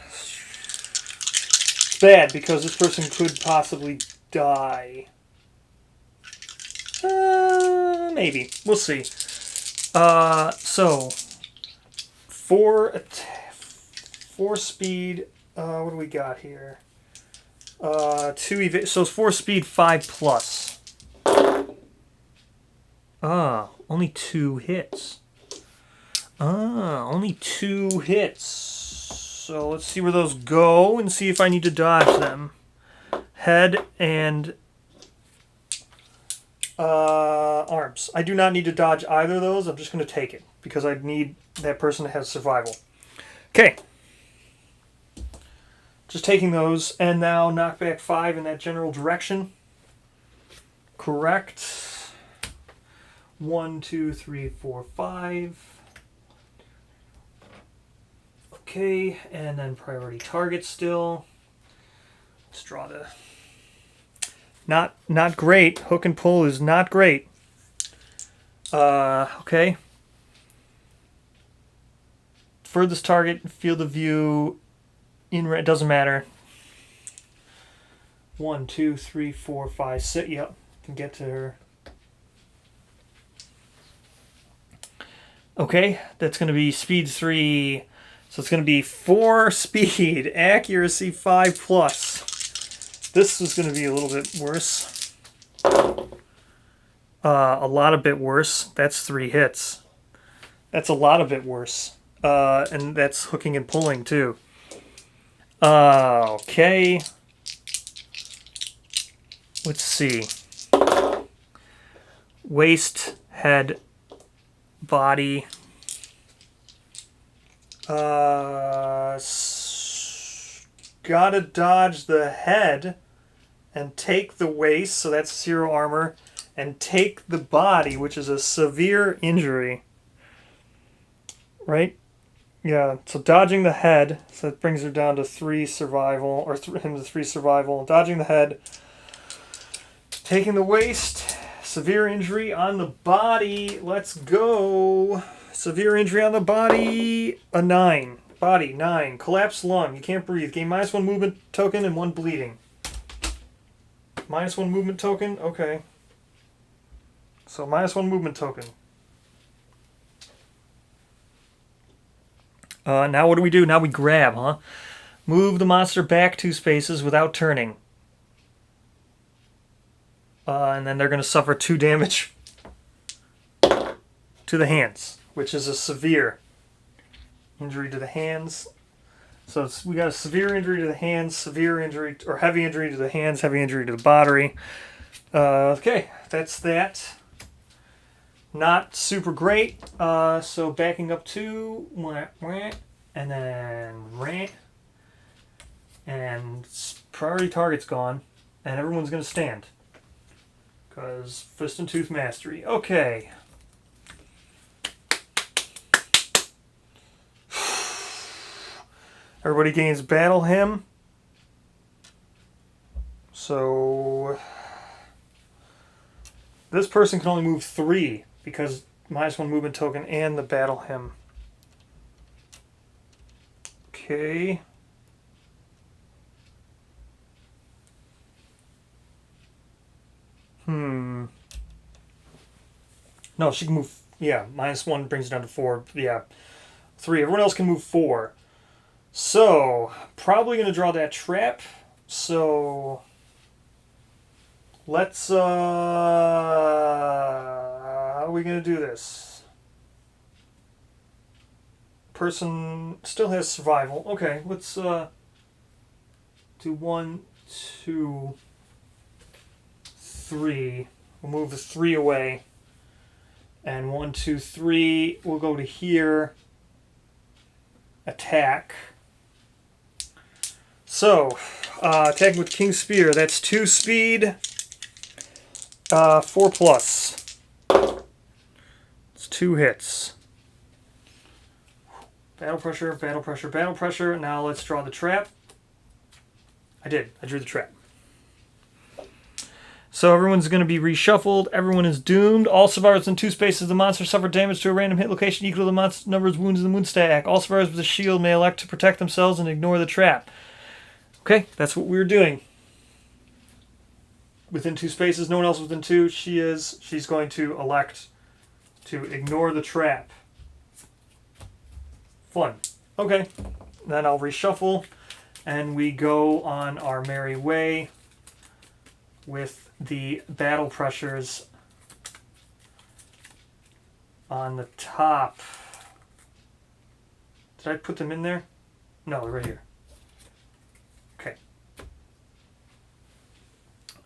It's bad because this person could possibly die. Maybe. We'll see. So 4 speed. What do we got here? 2 so it's 4 speed, 5 plus. Only 2 hits. Only 2 hits. So let's see where those go and see if I need to dodge them. Head and arms. I do not need to dodge either of those. I'm just going to take it because I need that person to have survival. Okay. Just taking those, and now knockback 5 in that general direction. Correct. 1, 2, 3, 4, 5. Okay, and then priority target still. Let's draw the... Not great. Hook and pull is not great. Okay. Furthest target, field of view... In red, doesn't matter. 1, 2, 3, 4, 5, 6. Yep, can get to her. Okay, that's going to be speed 3. So it's going to be 4 speed, accuracy 5 plus. This is going to be a little bit worse. A lot of bit worse. That's 3 hits. That's a lot of bit worse. And that's hooking and pulling too. Okay. Let's see. Waist, head, body. Gotta dodge the head and take the waist, so that's 0 armor, and take the body, which is a severe injury. Right? Yeah, so dodging the head, so that brings her down to 3 survival, or him to 3 survival. Dodging the head, taking the waist, severe injury on the body. Let's go. Severe injury on the body, a 9. Body, 9. Collapsed lung, you can't breathe. Gain -1 movement token and 1 bleeding. -1 movement token, okay. So -1 movement token. Now what do? Now we grab, huh? Move the monster back 2 spaces without turning. And then they're going to suffer 2 damage to the hands, which is a severe injury to the hands. So we got a severe injury to the hands, severe injury, or heavy injury to the hands, heavy injury to the body. Okay, that's that. Not super great. So backing up 2, and then and priority target's gone, and everyone's gonna stand because fist and tooth mastery. Okay. Everybody gains battle Hymm. So this person can only move 3 because -1 movement token and the battle Hymm. Okay. No, she can move. Yeah, -1 brings it down to 4. Yeah, 3. Everyone else can move 4. So, probably going to draw that trap. So, let's, how are we going to do this? Person still has survival. Okay, let's, do 1, 2, 3. We'll move the 3 away. And 1, 2, 3, we'll go to here. Attack. So, attacking with King Spear. That's 2 speed, 4 plus. It's 2 hits. Battle pressure, battle pressure, battle pressure. Now let's draw the trap. I drew the trap. So everyone's going to be reshuffled. Everyone is doomed. All survivors in 2 spaces. The monster suffered damage to a random hit location equal to the monster's number of wounds in the wound stack. All survivors with a shield may elect to protect themselves and ignore the trap. Okay, that's what we're doing. Within 2 spaces, no one else within 2. She's going to elect to ignore the trap. Fun. Okay, then I'll reshuffle, and we go on our merry way with the battle pressures on the top. Did I put them in there? No, they're right here. Okay.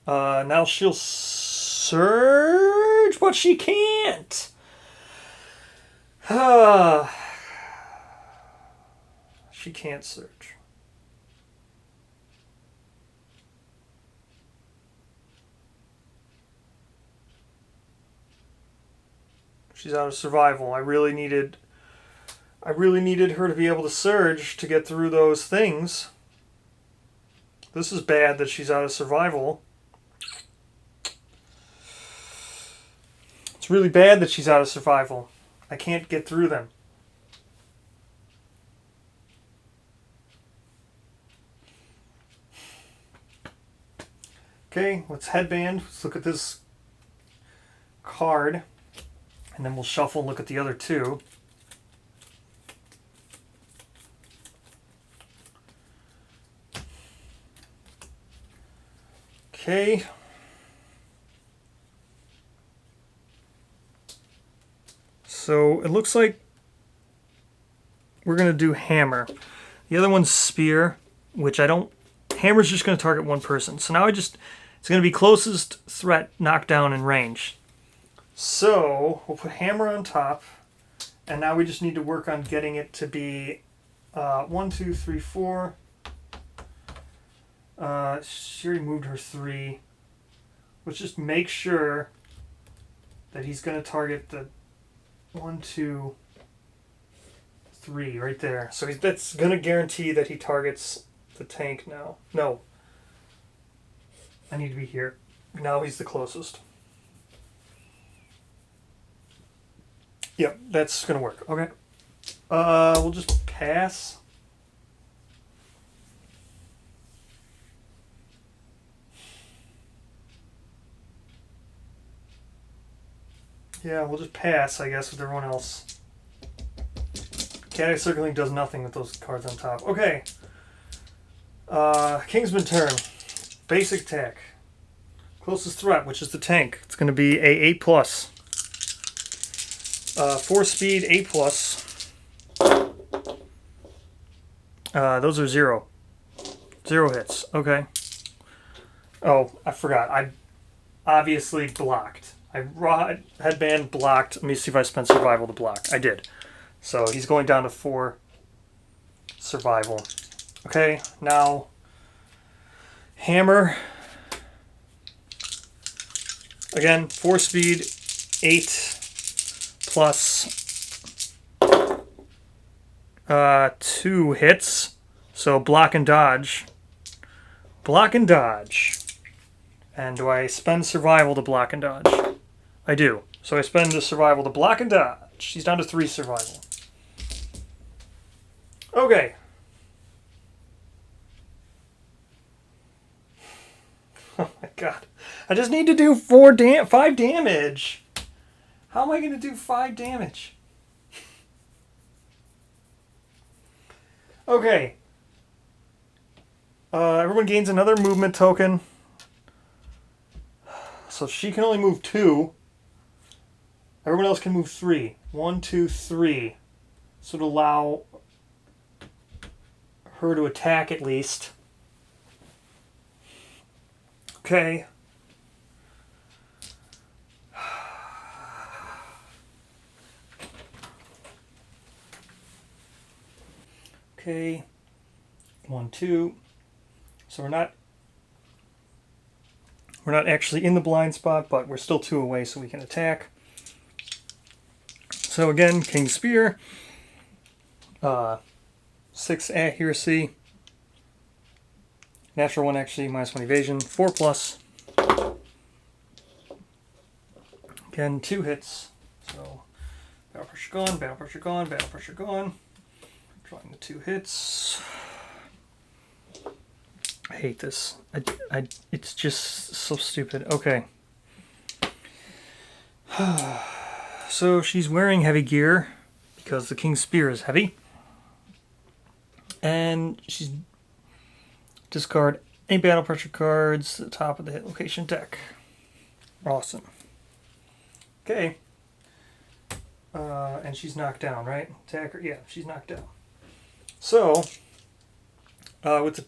Now she'll surge, but she can't. She can't surge. She's out of survival. I really needed her to be able to surge to get through those things. This is bad that she's out of survival. It's really bad that she's out of survival. I can't get through them. Okay, let's headband. Let's look at this card. And then we'll shuffle and look at the other 2. Okay. So it looks like we're going to do hammer. The other one's spear, which I don't... Hammer's just going to target one person. So now it's going to be closest threat, knockdown, and range. So we'll put hammer on top, and now we just need to work on getting it to be 1, 2, 3, 4. She already moved her 3. Let's just make sure that he's going to target the 1, 2, 3 right there. So that's going to guarantee that he targets the tank now. No. I need to be here. Now he's the closest. Yep, that's going to work. Okay. We'll just pass. Yeah, we'll just pass, I guess, with everyone else. Kinetic Circling does nothing with those cards on top. Okay. Kingsman turn. Basic attack. Closest threat, which is the tank. It's going to be a 8+. 4 speed, 8+. Those are 0. 0 hits. Okay. Oh, I forgot. I obviously blocked. I headband blocked. Let me see if I spent survival to block. I did. So he's going down to 4 survival. Okay, now hammer. Again, 4 speed, 8+. 2 hits. So block and dodge. Block and dodge. And do I spend survival to block and dodge? I do. So I spend the survival to block and dodge. She's down to 3 survival. Okay. Oh my god. I just need to do 5 damage. How am I going to do 5 damage? Okay. Everyone gains another movement token. So she can only move 2. Everyone else can move 3. 1, 2, 3. So to allow her to attack at least. Okay. Okay. 1, 2. So we're not actually in the blind spot, but we're still 2 away, so we can attack. So again, King Spear, 6 accuracy, natural 1 actually, -1 evasion, 4+. Again, 2 hits. So battle pressure gone, battle pressure gone, battle pressure gone. Drawing the 2 hits. I hate this. It's just so stupid. Okay. So she's wearing heavy gear because the King's Spear is heavy. And she's discard any battle pressure cards at the top of the hit location deck. Awesome. Okay. And she's knocked down, right? Attacker, yeah, she's knocked down. So, with the...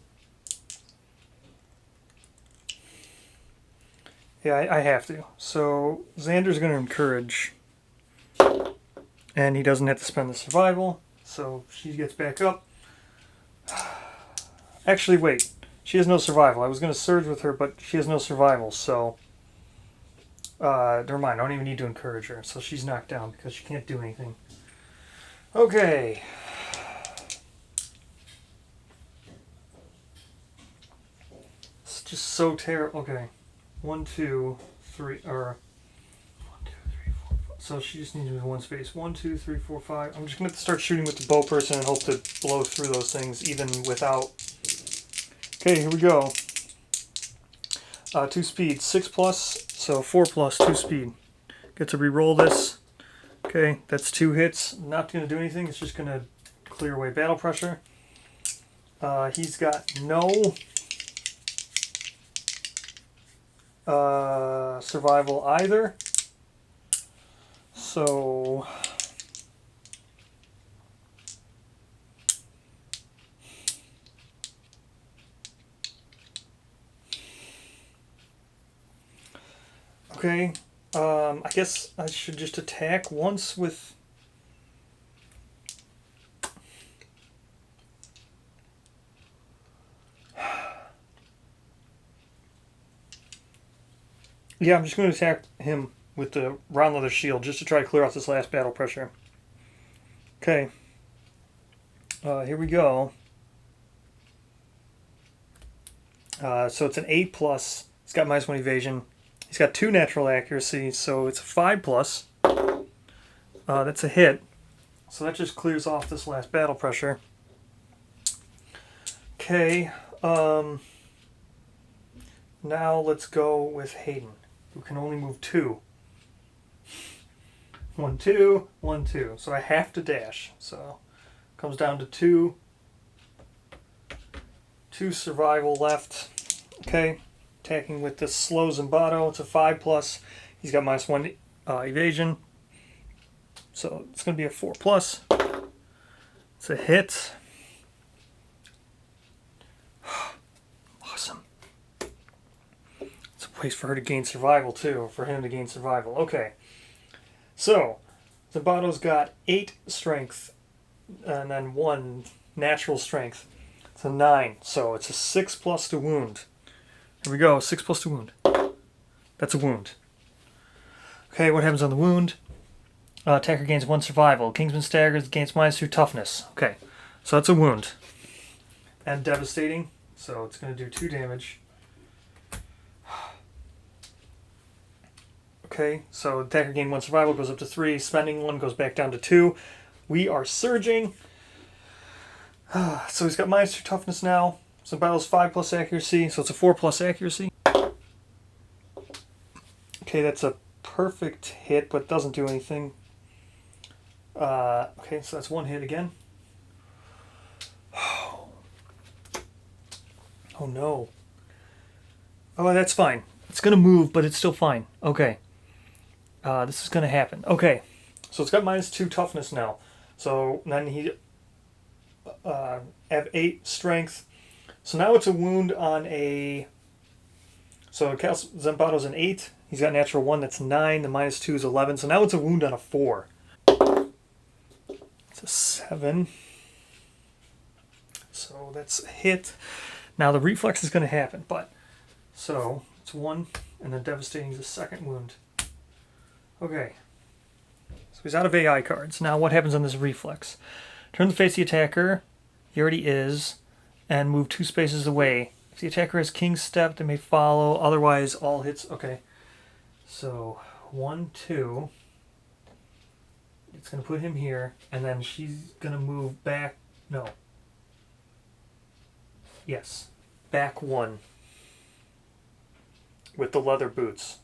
Yeah, I have to. So, Xander's going to encourage. And he doesn't have to spend the survival. So, she gets back up. Actually, wait. She has no survival. I was going to surge with her, but she has no survival, so... never mind. I don't even need to encourage her. So, she's knocked down because she can't do anything. Okay. It's just so terrible. Okay. 1, 2, 3, or 1, 2, 3, 4, 5. So she just needs to move 1 space. 1, 2, 3, 4, 5. I'm just gonna have to start shooting with the bow person and hope to blow through those things even without. Okay, here we go. 2 speed, 6+, so 4+, 2 speed. Get to re-roll this. Okay, that's 2 hits. Not gonna do anything. It's just gonna clear away battle pressure. He's got no survival either. So okay, I guess I should just attack once with yeah, I'm just going to attack him with the round leather shield just to try to clear off this last battle pressure. Okay. Here we go. So it's an 8+. He's got -1 evasion. He's got 2 natural accuracy, so it's a 5+. That's a hit. So that just clears off this last battle pressure. Okay. Now let's go with Hayden, who can only move 2. 1, 2, 1, 2. So I have to dash. So comes down to 2 survival left. Okay. Attacking with this slow Zimbato. It's a 5+. He's got -1 evasion. So it's going to be a 4+. It's a hit. Awesome. It's a place for her to gain survival too. For him to gain survival. Okay. So, Zimbato's got 8 strength and then 1 natural strength. It's a 9. So it's a 6+ to wound. Here we go. 6+ to wound. That's a wound. Okay, what happens on the wound? Attacker gains 1 survival. Kingsman staggers, gains -2 toughness. Okay, so that's a wound. And devastating. So it's going to do 2 damage. Okay, so attacker gain 1 survival, goes up to 3. Spending 1 goes back down to 2. We are surging. So he's got -2 toughness now. So battle's 5+ accuracy, so it's a 4+ accuracy. Okay, that's a perfect hit, but doesn't do anything. Okay, so that's 1 hit again. Oh no. Oh, that's fine. It's going to move, but it's still fine. Okay. This is going to happen. Okay. So it's got -2 toughness now. So then he have 8 strength. So now it's a wound on a... So Zambato's an 8. He's got natural 1. That's 9. The -2 is 11. So now it's a wound on a 4. It's a 7. So that's a hit. Now the reflex is going to happen, but so it's 1, and then devastating is the second wound. Okay. So he's out of AI cards. Now what happens on this reflex? Turn to face the attacker. He already is, and move 2 spaces away. If the attacker has King's Step, they may follow. Otherwise, all hits. Okay. So 1, 2. It's going to put him here, and then she's going to move back. No. Yes. Back 1. With the leather boots.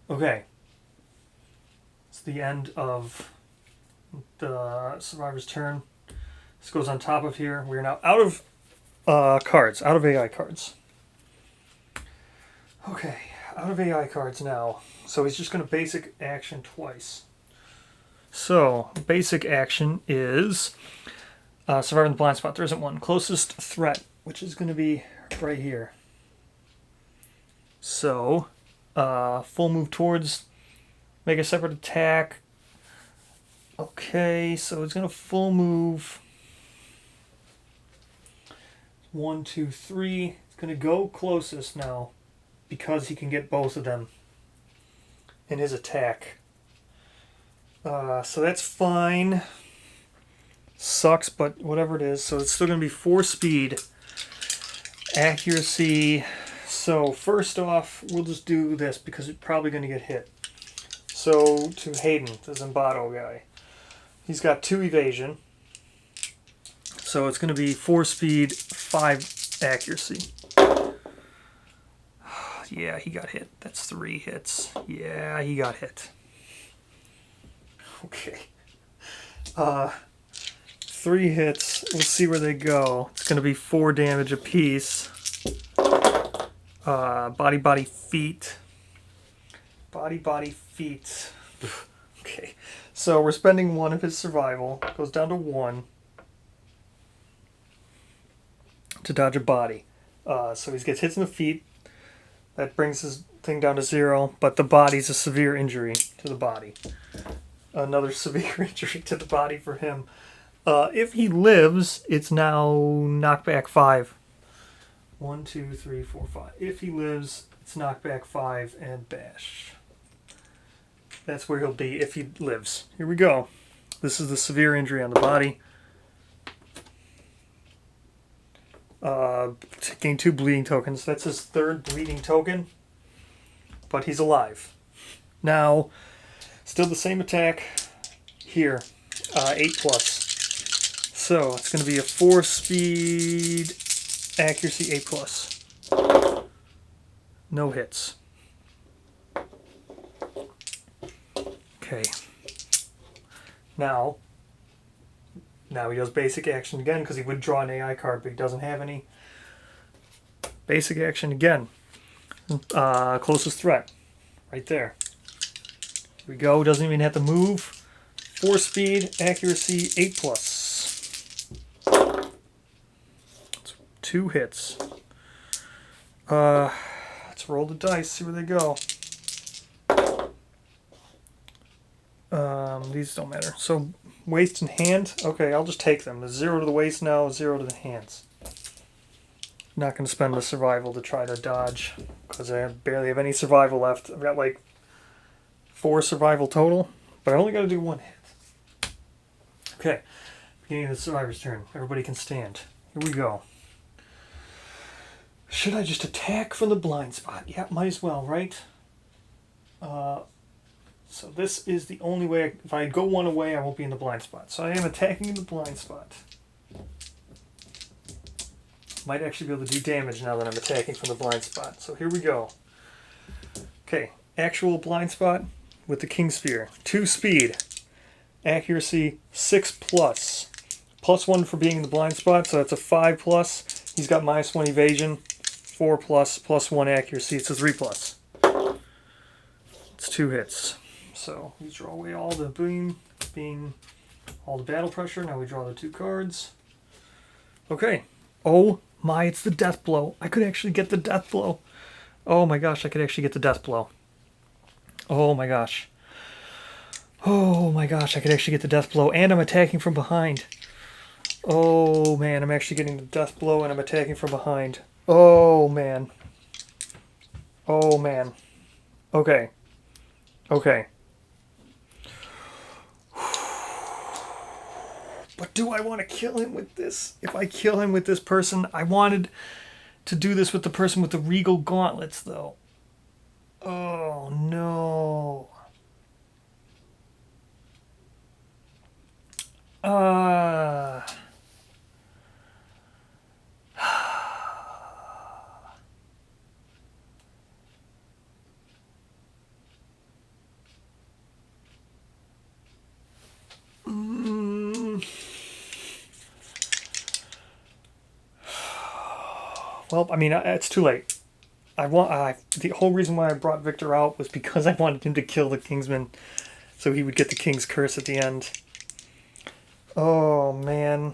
Okay. It's the end of the survivor's turn. This goes on top of here. We are now out of cards, out of AI cards. Okay, out of AI cards now. So he's just going to basic action twice. So, basic action is survivor in the blind spot. There isn't one. Closest threat, which is going to be right here. So, full move towards, make a separate attack. Okay, so it's going to full move. 1, 2, 3. It's going to go closest now because he can get both of them in his attack. So that's fine. Sucks, but whatever it is. So it's still going to be 4 speed. Accuracy. So first off, we'll just do this because it's probably going to get hit. So to Hayden, the Zimbato guy. He's got 2 evasion. So it's going to be 4 speed, 5 accuracy. Yeah, he got hit. That's 3 hits. Yeah, he got hit. Okay. 3 hits. We'll see where they go. It's going to be 4 damage apiece. Body, body, feet. Body, body, feet. Okay. So we're spending 1 of his survival. Goes down to 1. To dodge a body. So he gets hits in the feet. That brings his thing down to 0. But the body's a severe injury to the body. Another severe injury to the body for him. If he lives, it's now knockback 5. 1, 2, 3, 4, 5. If he lives, it's knockback 5 and bash. That's where he'll be if he lives. Here we go. This is the severe injury on the body. Gain 2 bleeding tokens. That's his 3rd bleeding token. But he's alive. Now, still the same attack here. 8 plus. So, it's going to be a 4 speed, accuracy 8 plus. No hits. Okay. Now he does basic action again because he would draw an AI card, but he doesn't have any. Basic action again. Closest threat. Right there. Here we go. Doesn't even have to move. 4 speed, accuracy 8 plus. That's 2 hits. Let's roll the dice, see where they go. These don't matter. So, waist and hand. Okay, I'll just take them. There's 0 to the waist now, 0 to the hands. Not going to spend the survival to try to dodge, because I barely have any survival left. I've got like 4 survival total, but I only got to do 1 hit. Okay, beginning of the survivor's turn. Everybody can stand. Here we go. Should I just attack from the blind spot? Yeah, might as well, right? So this is the only way. If I go 1 away, I won't be in the blind spot. So I am attacking in the blind spot. Might actually be able to do damage now that I'm attacking from the blind spot. So here we go. Okay, actual blind spot with the King Spear. 2 speed. Accuracy 6 plus. Plus 1 for being in the blind spot, so that's a 5 plus. He's got -1 evasion. 4 plus, plus 1 accuracy. It's a 3 plus. It's 2 hits. So we draw away all the all the battle pressure. Now we draw the 2 cards. Okay. Oh my, it's the death blow. I could actually get the death blow. Oh my gosh, I could actually get the death blow. Oh my gosh. Oh my gosh, I could actually get the death blow. And I'm attacking from behind. Oh man, I'm actually getting the death blow and I'm attacking from behind. Oh man. Oh man. Okay. Okay. But do I want to kill him with this? If I kill him with this person, I wanted to do this with the person with the regal gauntlets, though. Oh no. Uh. Well, I mean, it's too late. The whole reason why I brought Victor out was because I wanted him to kill the Kingsman, so he would get the King's Curse at the end. Oh man.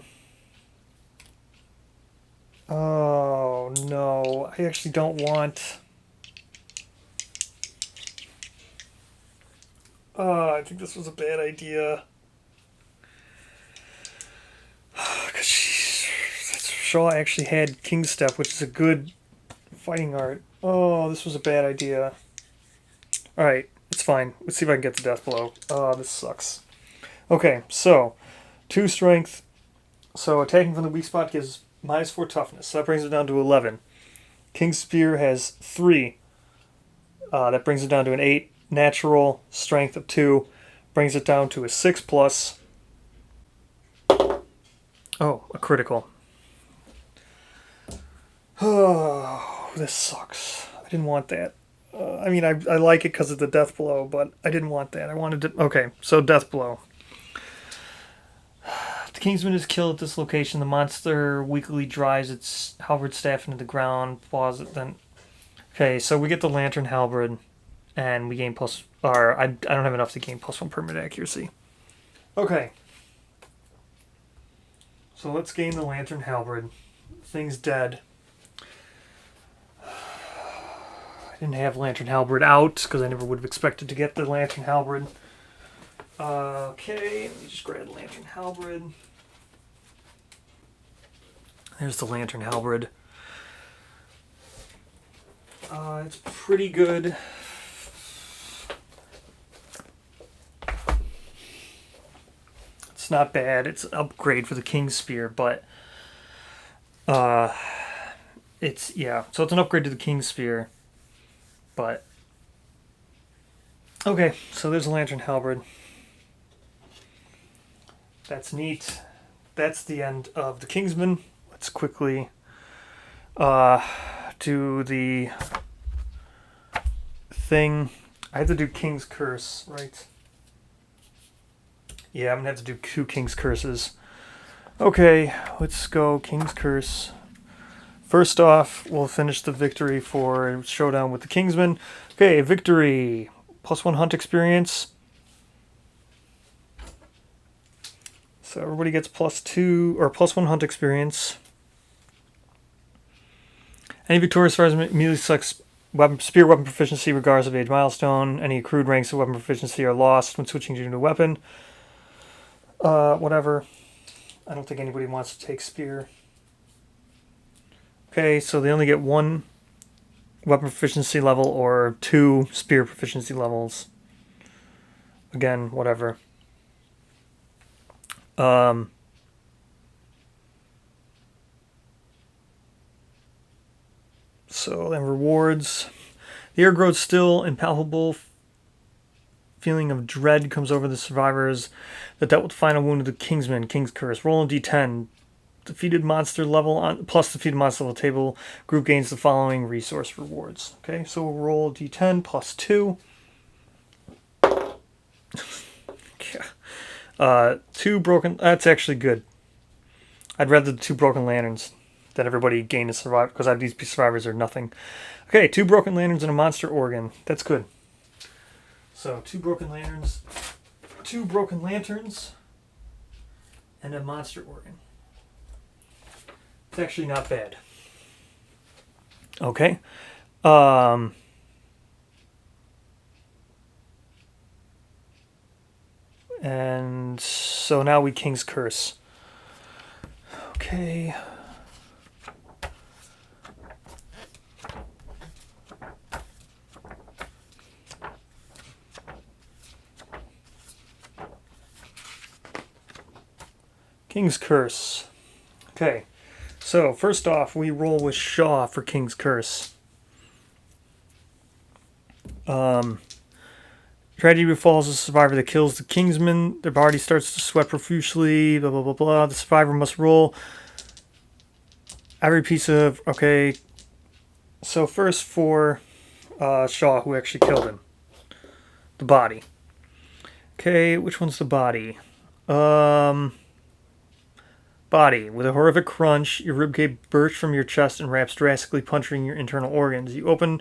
Oh no, I actually don't want. Oh, I think this was a bad idea. Because Shaw actually had King's Step, which is a good fighting art. Oh, this was a bad idea. Alright, it's fine. Let's see if I can get the death blow. Oh, this sucks. Okay, so 2 strength. So attacking from the weak spot gives -4 toughness. So that brings it down to 11. King's Spear has 3. That brings it down to an 8. Natural strength of 2 brings it down to a 6 plus. Oh, a critical. Oh, this sucks. I didn't want that. I mean, I like it because of the death blow, but I didn't want that. I wanted to... Okay, so death blow. The Kingsman is killed at this location. The monster weakly drives its halberd staff into the ground. Pause it then. Okay, so we get the lantern halberd, and we gain plus... Or I don't have enough to gain +1 permanent accuracy. Okay. So let's gain the lantern halberd. Thing's dead. I didn't have lantern halberd out because I never would have expected to get the lantern halberd. Okay, let me just grab the lantern halberd. There's the lantern halberd. It's pretty good. It's not bad. It's an upgrade for the King's Spear, but it's so it's an upgrade to the King's Spear. But okay, so there's a lantern halberd. That's neat. That's the end of the Kingsman. Let's quickly do the thing. I have to do King's Curse, right? Yeah, I'm gonna have to do 2 King's Curses. Okay, let's go King's Curse. First off, we'll finish the victory for Showdown with the Kingsman. Okay, victory. +1 hunt experience. So everybody gets +2 or +1 hunt experience. Any victorious fighters immediately selects spear weapon proficiency regardless of age milestone. Any accrued ranks of weapon proficiency are lost when switching to a new weapon. Whatever. I don't think anybody wants to take spear. Okay, so they only get 1 weapon proficiency level or 2 spear proficiency levels. Again, whatever. So then rewards. The air grows still, impalpable feeling of dread comes over the survivors that dealt with the final wound of the Kingsman, King's Curse. Roll a d10. Defeated monster level on plus defeated monster level table. Group gains the following resource rewards. Okay, so we'll roll d10 plus 2. 2 broken. That's actually good. I'd rather the 2 broken lanterns that everybody gained to survive because these survivors are nothing. Okay, 2 broken lanterns and a monster organ. That's good. So 2 broken lanterns, 2 broken lanterns, and a monster organ. It's actually not bad. Okay. And so now we King's Curse. Okay. King's Curse. Okay, so first off, we roll with Shaw for King's Curse. Tragedy befalls the survivor that kills the Kingsman. Their body starts to sweat profusely. Blah, blah, blah, blah. The survivor must roll every piece of... Okay, so first for Shaw, who actually killed him. The body. Okay, which one's the body? Body. With a horrific crunch, your ribcage bursts from your chest and wraps, drastically puncturing your internal organs. Your open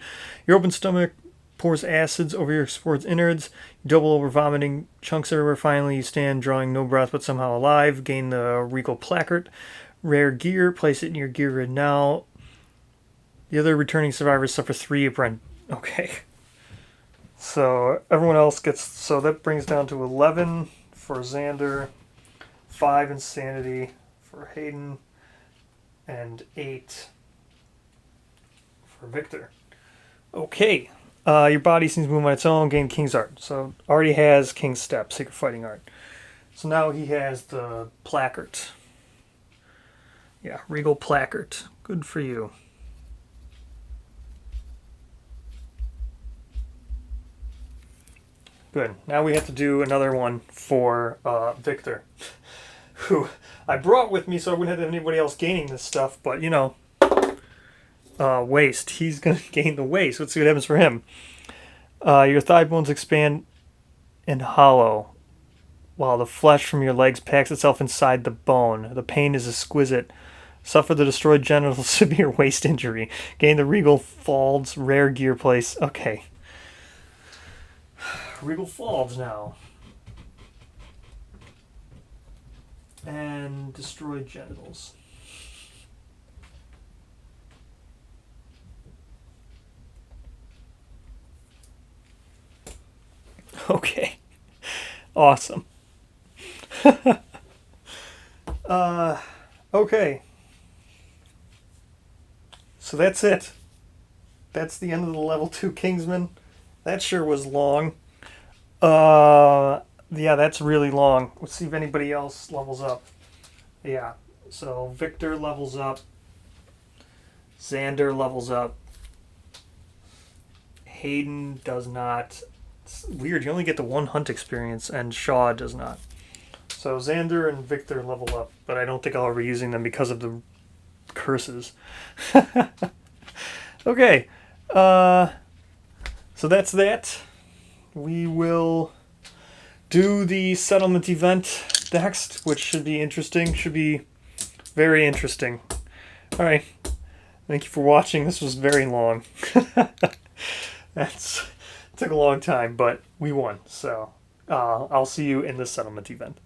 stomach pours acids over your exposed innards. You double over, vomiting chunks everywhere. Finally, you stand, drawing no breath but somehow alive. Gain the Regal Placard. Rare gear. Place it in your gear grid now. The other returning survivors suffer 3 apprentice. Okay. So everyone else gets... So that brings down to 11 for Xander. 5 insanity for Hayden, and 8 for Victor. Okay, your body seems to move on its own, gain King's Art. So already has King's Step, Sacred Fighting Art. So now he has the Placard. Yeah, Regal Placard. Good for you. Good. Now we have to do another one for Victor, who I brought with me so I wouldn't have anybody else gaining this stuff, but you know, waste. He's going to gain the waste. Let's see what happens for him. Your thigh bones expand and hollow, while the flesh from your legs packs itself inside the bone. The pain is exquisite. Suffer the destroyed genital severe waist injury. Gain the Regal Falls rare gear place. Okay. Regal Falls now. And destroyed genitals. Okay. Awesome. Okay. So that's it. That's the end of the level 2 Kingsman. That sure was long. Yeah, that's really long. Let's see if anybody else levels up. Yeah, so Victor levels up. Xander levels up. Hayden does not. It's weird, you only get the 1 hunt experience, and Shaw does not. So Xander and Victor level up, but I don't think I'll ever using them because of the curses. Okay, so that's that. We will do the settlement event next, which should be interesting. Should be very interesting. Alright. Thank you for watching. This was very long. Took a long time, but we won. So I'll see you in the settlement event.